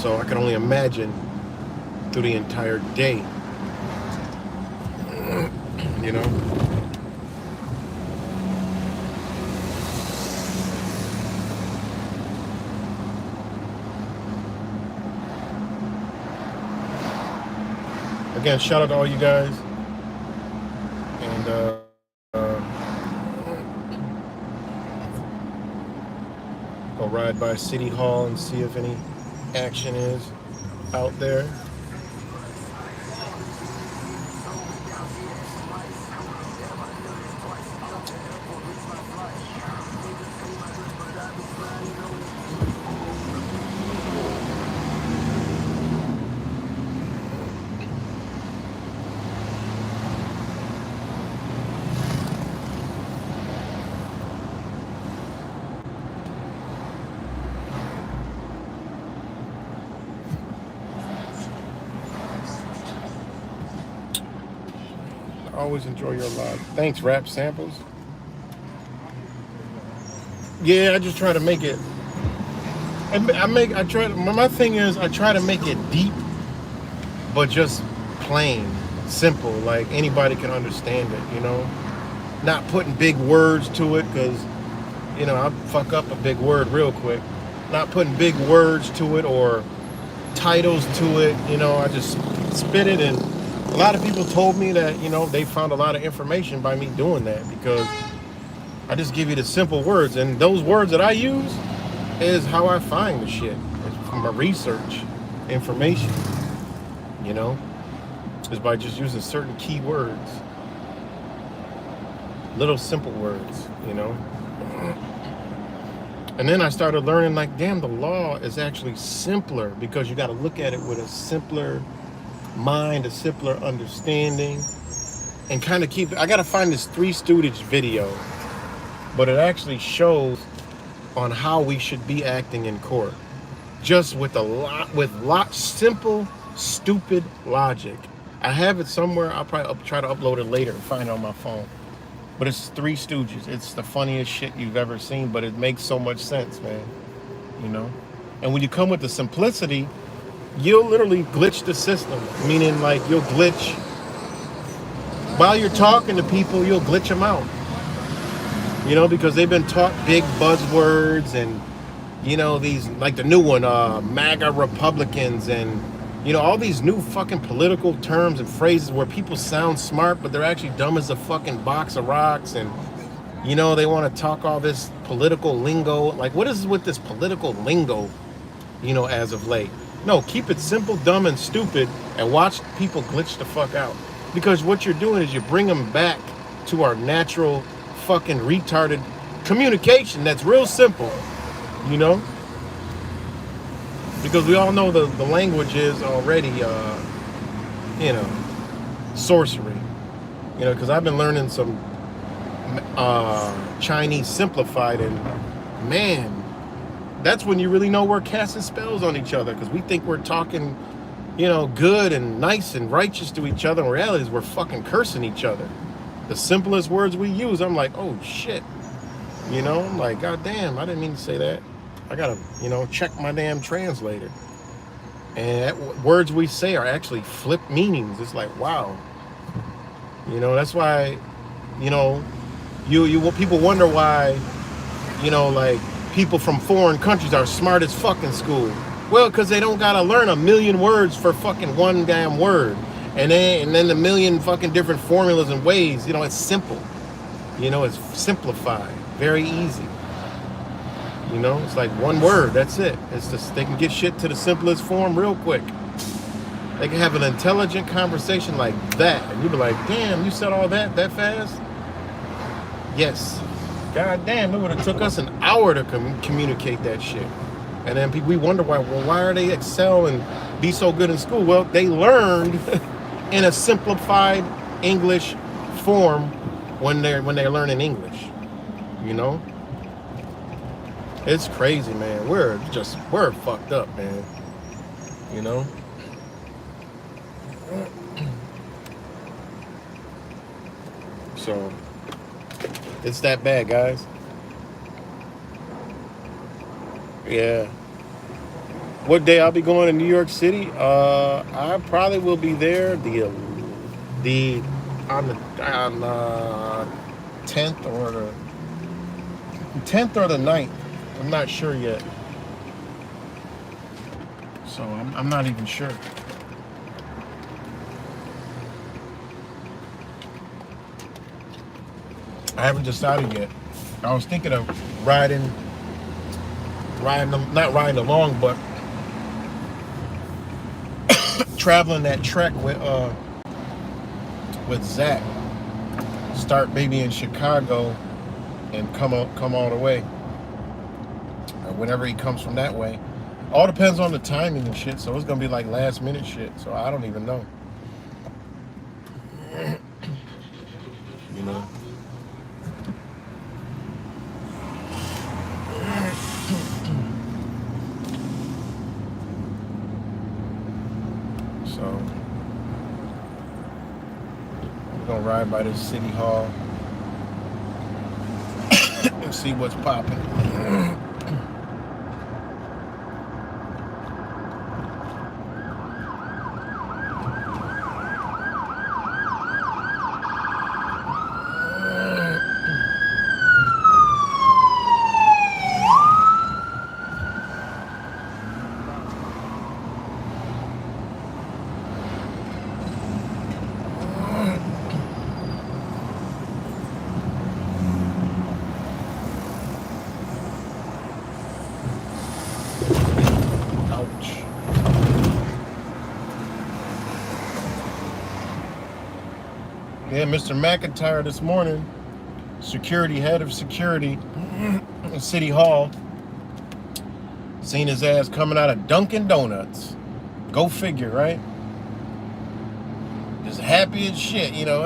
So I can only imagine through the entire day, you know? Again, shout out to all you guys. And go ride by City Hall and see if any action is out there. Always enjoy your live. Thanks, Rap Samples. Yeah, I just try to make it. My thing is, I try to make it deep, but just plain, simple, like anybody can understand it, you know? Not putting big words to it, because, you know, I fuck up a big word real quick. Not putting big words to it or titles to it, you know, I just spit it. And a lot of people told me that, you know, they found a lot of information by me doing that, because I just give you the simple words, and those words that I use is how I find the shit. It's from my research, information, you know, is by just using certain key words, little simple words, you know. And then I started learning, like, damn, the law is actually simpler, because you got to look at it with a simpler mind, a simpler understanding, and kind of keep. I got to find this Three Stooges video, but it actually shows on how we should be acting in court, just with simple, stupid logic. I have it somewhere. I'll probably try to upload it later and find it on my phone. But it's Three Stooges. It's the funniest shit you've ever seen, but it makes so much sense, man. You know? And when you come with the simplicity, you'll literally glitch the system. Meaning, like, you'll glitch. While you're talking to people, you'll glitch them out. You know, because they've been taught big buzzwords and, you know, these, like the new one, MAGA Republicans, and, you know, all these new fucking political terms and phrases where people sound smart, but they're actually dumb as a fucking box of rocks. And, you know, they want to talk all this political lingo. Like, what is with this political lingo, you know, as of late? No, keep it simple, dumb, and stupid, and watch people glitch the fuck out. Because what you're doing is you bring them back to our natural fucking retarded communication that's real simple, you know? Because we all know the language is already, you know, sorcery. You know, because I've been learning some Chinese simplified, and man, that's when you really know we're casting spells on each other, because we think we're talking, you know, good and nice and righteous to each other. In reality, we're fucking cursing each other. The simplest words we use, I'm like, oh shit. You know, I'm like, god damn, I didn't mean to say that. I gotta, you know, check my damn translator. And words we say are actually flipped meanings. It's like, wow. You know, that's why, you know, people wonder why, you know, like, people from foreign countries are smart as fuck in school. Well, because they don't gotta learn a million words for fucking one damn word. And then a million fucking different formulas and ways. You know, it's simple. You know, it's simplified. Very easy. You know, it's like one word. That's it. It's just, they can get shit to the simplest form real quick. They can have an intelligent conversation like that. And you be like, damn, you said all that fast? Yes. God damn, it would have took us an hour to communicate that shit. And then we wonder why are they excel and be so good in school? Well, they learned in a simplified English form when they're learning English. You know? It's crazy, man. We're fucked up, man. You know? So it's that bad, guys. Yeah. What day I'll be going to New York City? I probably will be there on the 10th or the 9th. I'm not sure yet. So I'm not even sure. I haven't decided yet. I was thinking of not riding along, but traveling that trek with Zach. Start maybe in Chicago and come all the way. Or whenever he comes from that way. All depends on the timing and shit, so it's gonna be like last minute shit. So I don't even know. You know. gonna ride by this city hall and see what's popping. Yeah, Mr. McIntyre this morning, head of security in City Hall, seen his ass coming out of Dunkin' Donuts. Go figure, right? Just happy as shit, you know.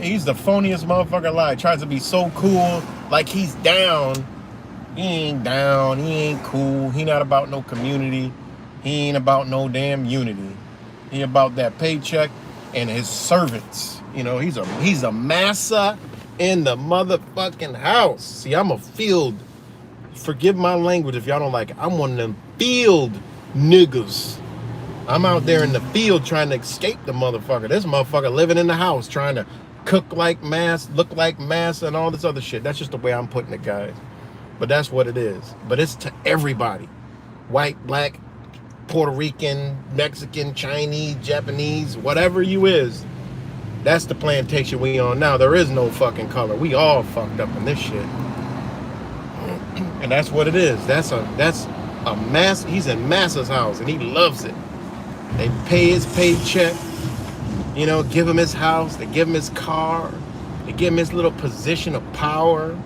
He's the phoniest motherfucker alive. Tries to be so cool, like he's down. He ain't down. He ain't cool. He not about no community. He ain't about no damn unity. He about that paycheck and his servants. You know, he's a massa in the motherfucking house. See, I'm a field. Forgive my language if y'all don't like it. I'm one of them field niggas. I'm out there in the field trying to escape the motherfucker. This motherfucker living in the house trying to cook like mass, look like mass, and all this other shit. That's just the way I'm putting it, guys. But that's what it is. But it's to everybody. White, black, Puerto Rican, Mexican, Chinese, Japanese, whatever you is. That's the plantation we on now. There is no fucking color. We all fucked up in this shit. And that's what it is. That's a mass. He's in Massa's house and he loves it. They pay his paycheck, you know, give him his house, they give him his car, they give him his little position of power.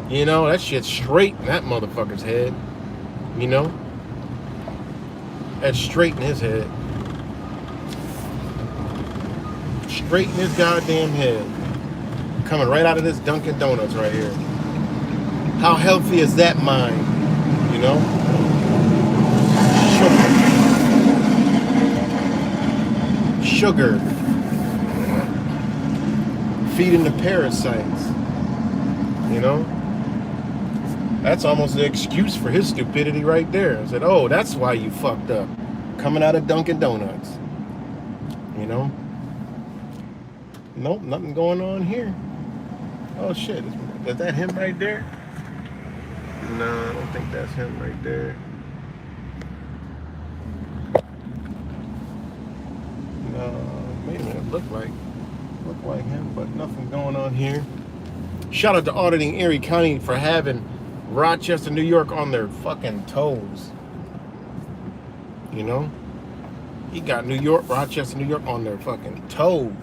You know, that shit's straight in that motherfucker's head. You know? That's straight in his head. Straight in his goddamn head. Coming right out of this Dunkin' Donuts right here. How healthy is that mind? You know? Sugar. Feeding the parasites. You know? That's almost the excuse for his stupidity right there. I said, oh, that's why you fucked up. Coming out of Dunkin' Donuts. You know? Nope, nothing going on here. Oh shit, is that him right there? No, I don't think that's him right there. No, wait a minute, look like him, but nothing going on here. Shout out to Auditing Erie County for having Rochester, New York on their fucking toes. You know? He got Rochester, New York on their fucking toes.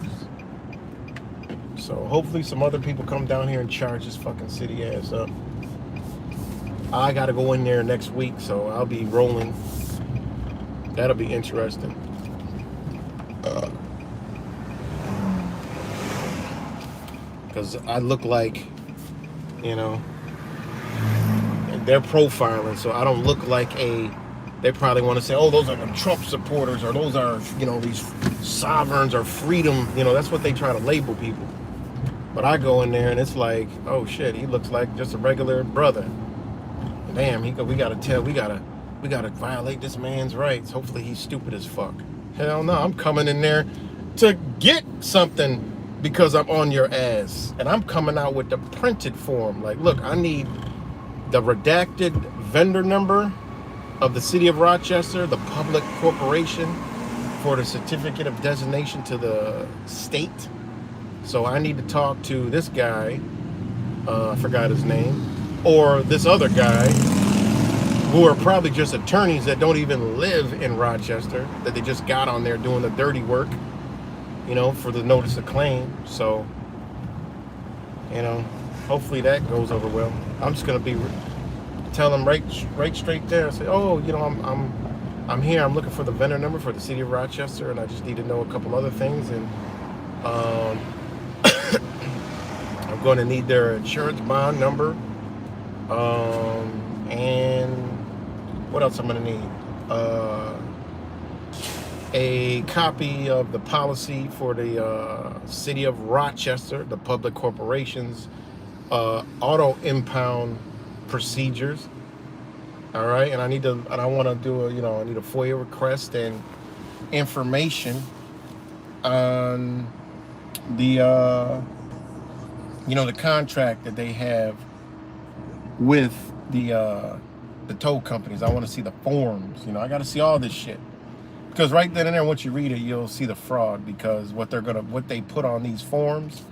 So hopefully some other people come down here and charge this fucking city ass up. I gotta go in there next week, so I'll be rolling. That'll be interesting. Because I look like, you know, and they're profiling, so I don't look like they probably want to say, oh, those are the Trump supporters, or those are, you know, these sovereigns or freedom, you know, that's what they try to label people. But I go in there and it's like, oh shit, he looks like just a regular brother. Damn, we gotta violate this man's rights. Hopefully he's stupid as fuck. Hell no, I'm coming in there to get something because I'm on your ass. And I'm coming out with the printed form. Like, look, I need the redacted vendor number of the city of Rochester, the public corporation, for the certificate of designation to the state. So I need to talk to this guy, I forgot his name, or this other guy, who are probably just attorneys that don't even live in Rochester, that they just got on there doing the dirty work, you know, for the notice of claim. So, you know, hopefully that goes over well. I'm just gonna tell them right straight there. Say, oh, you know, I'm here. I'm looking for the vendor number for the city of Rochester, and I just need to know a couple other things. And I'm going to need their insurance bond number. And what else I'm going to need? a copy of the policy for the city of Rochester, the public corporations auto impound procedures. All right, and I want to do I need a FOIA request and information on the the contract that they have with the tow companies. I want to see the forms. I got to see all this shit. Because right then and there, once you read it, you'll see the fraud, because what they put on these forms,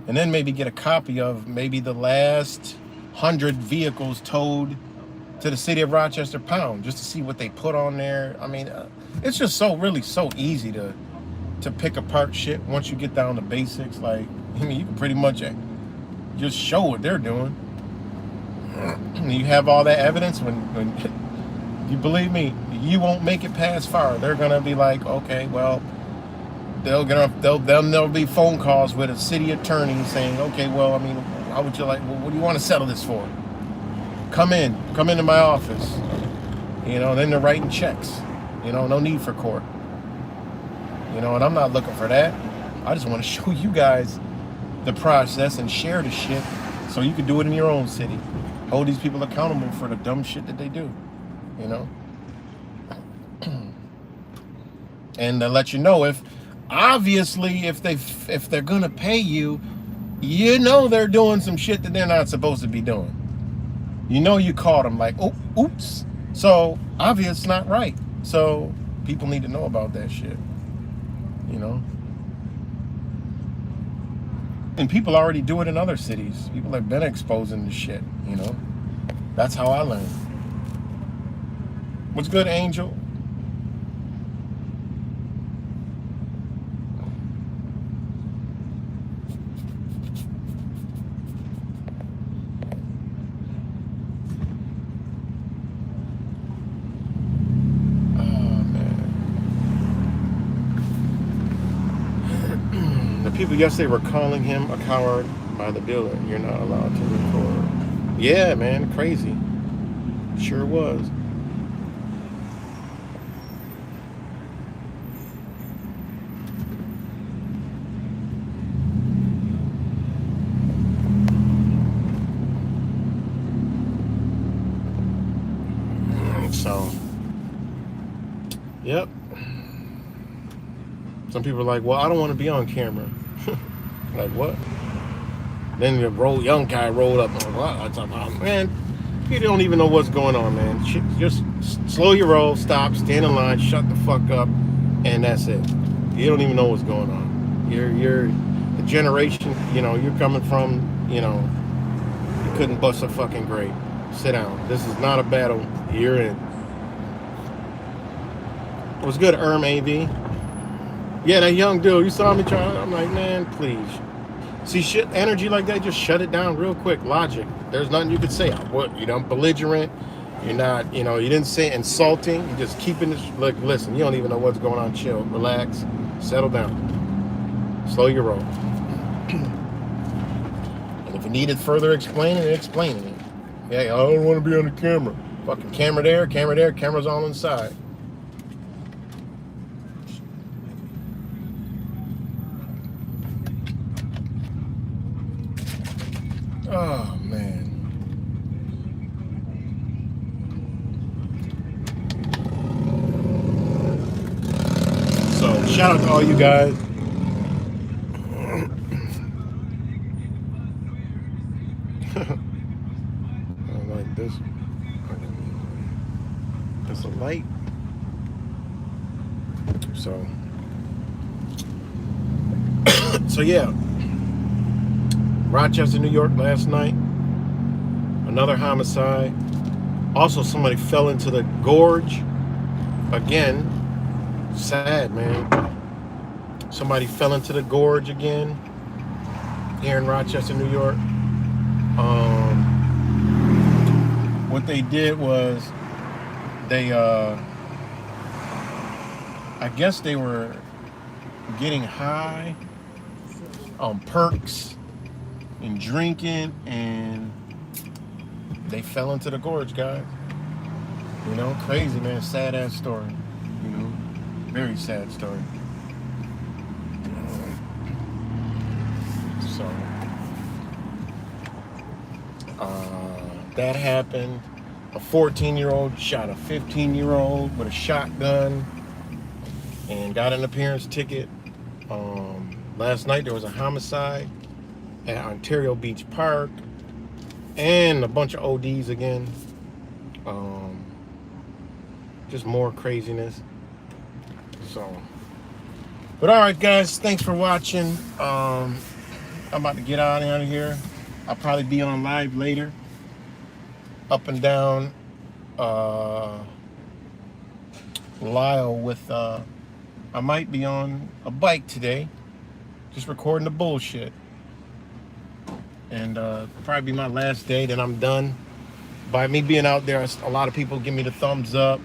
and then maybe get a copy of maybe the last 100 vehicles towed to the city of Rochester Pound, just to see what they put on there. I mean, it's just really so easy to pick apart shit once you get down to basics. Like, I mean, you can pretty much just show what they're doing. You have all that evidence. When you believe me, you won't make it past far. They're gonna be like, okay, well, there'll be phone calls with a city attorney saying, okay, well, I mean, how would you like? What do you want to settle this for? Come into my office. Then they're writing checks. No need for court. And I'm not looking for that. I just want to show you guys the process and share the shit so you can do it in your own city. Hold these people accountable for the dumb shit that they do. And let you know, if they're gonna pay you, they're doing some shit that they're not supposed to be doing. You caught them like, oh, oops. So obvious it's not right. So people need to know about that shit. And people already do it in other cities. People have been exposing the shit. That's how I learned. What's good, Angel? People yesterday were calling him a coward by the dealer. You're not allowed to record. Yeah, man, crazy. Sure was. So, yep. Some people are like, well, I don't want to be on camera. Like, what? Then the young guy rolled up. I'm like, what? I talk about, man, you don't even know what's going on, man. Just slow your roll, stop, stand in line, shut the fuck up, and that's it. You don't even know what's going on. You're the generation, you're coming from, you couldn't bust a fucking grape. Sit down. This is not a battle you're in. It was good, AV. Yeah, that young dude, you saw me trying. I'm like, man, please. See, shit, energy like that, just shut it down real quick. Logic. There's nothing you could say. What? You don't belligerent. You're not, you didn't say insulting. You're just keeping this. Look, listen, you don't even know what's going on. Chill, relax, settle down, slow your roll. And if you needed further explaining it. Yeah, I don't want to be on the camera. Fucking camera there, camera's all inside. Oh, man. So, shout out to all you guys. I like this. It's a light. So yeah. Rochester, New York last night. Another homicide. Also, somebody fell into the gorge. Again. Sad, man. Somebody fell into the gorge again. Here in Rochester, New York. What they did was they, I guess they were getting high on perks and drinking, and they fell into the gorge, guys. Crazy, man. Sad ass story. Very sad story. So that happened. A 14-year-old shot a 15-year-old with a shotgun and got an appearance ticket. Last night there was a homicide at Ontario Beach Park and a bunch of ODs again. Just more craziness. So, but all right, guys, thanks for watching. I'm about to get out of here. I'll probably be on live later, up and down Lyle with I might be on a bike today, just recording the bullshit, and probably be my last day. Then I'm done. By me being out there, a lot of people give me the thumbs up,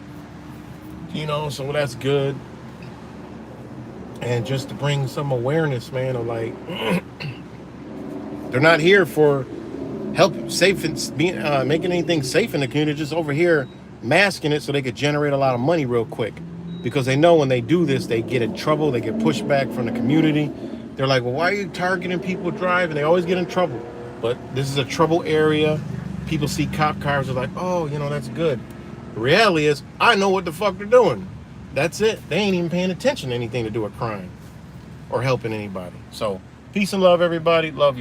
you know, so that's good. And just to bring some awareness, man, of like, they're not here for help safe and making anything safe in the community, just over here masking it so they could generate a lot of money real quick, because they know when they do this they get in trouble, they get pushback from the community. They're like, well, why are you targeting people driving? They always get in trouble. But this is a trouble area. People see cop cars, are like, oh, you know, that's good. The reality is, I know what the fuck they're doing. That's it. They ain't even paying attention to anything to do with crime or helping anybody. So peace and love, everybody. Love you.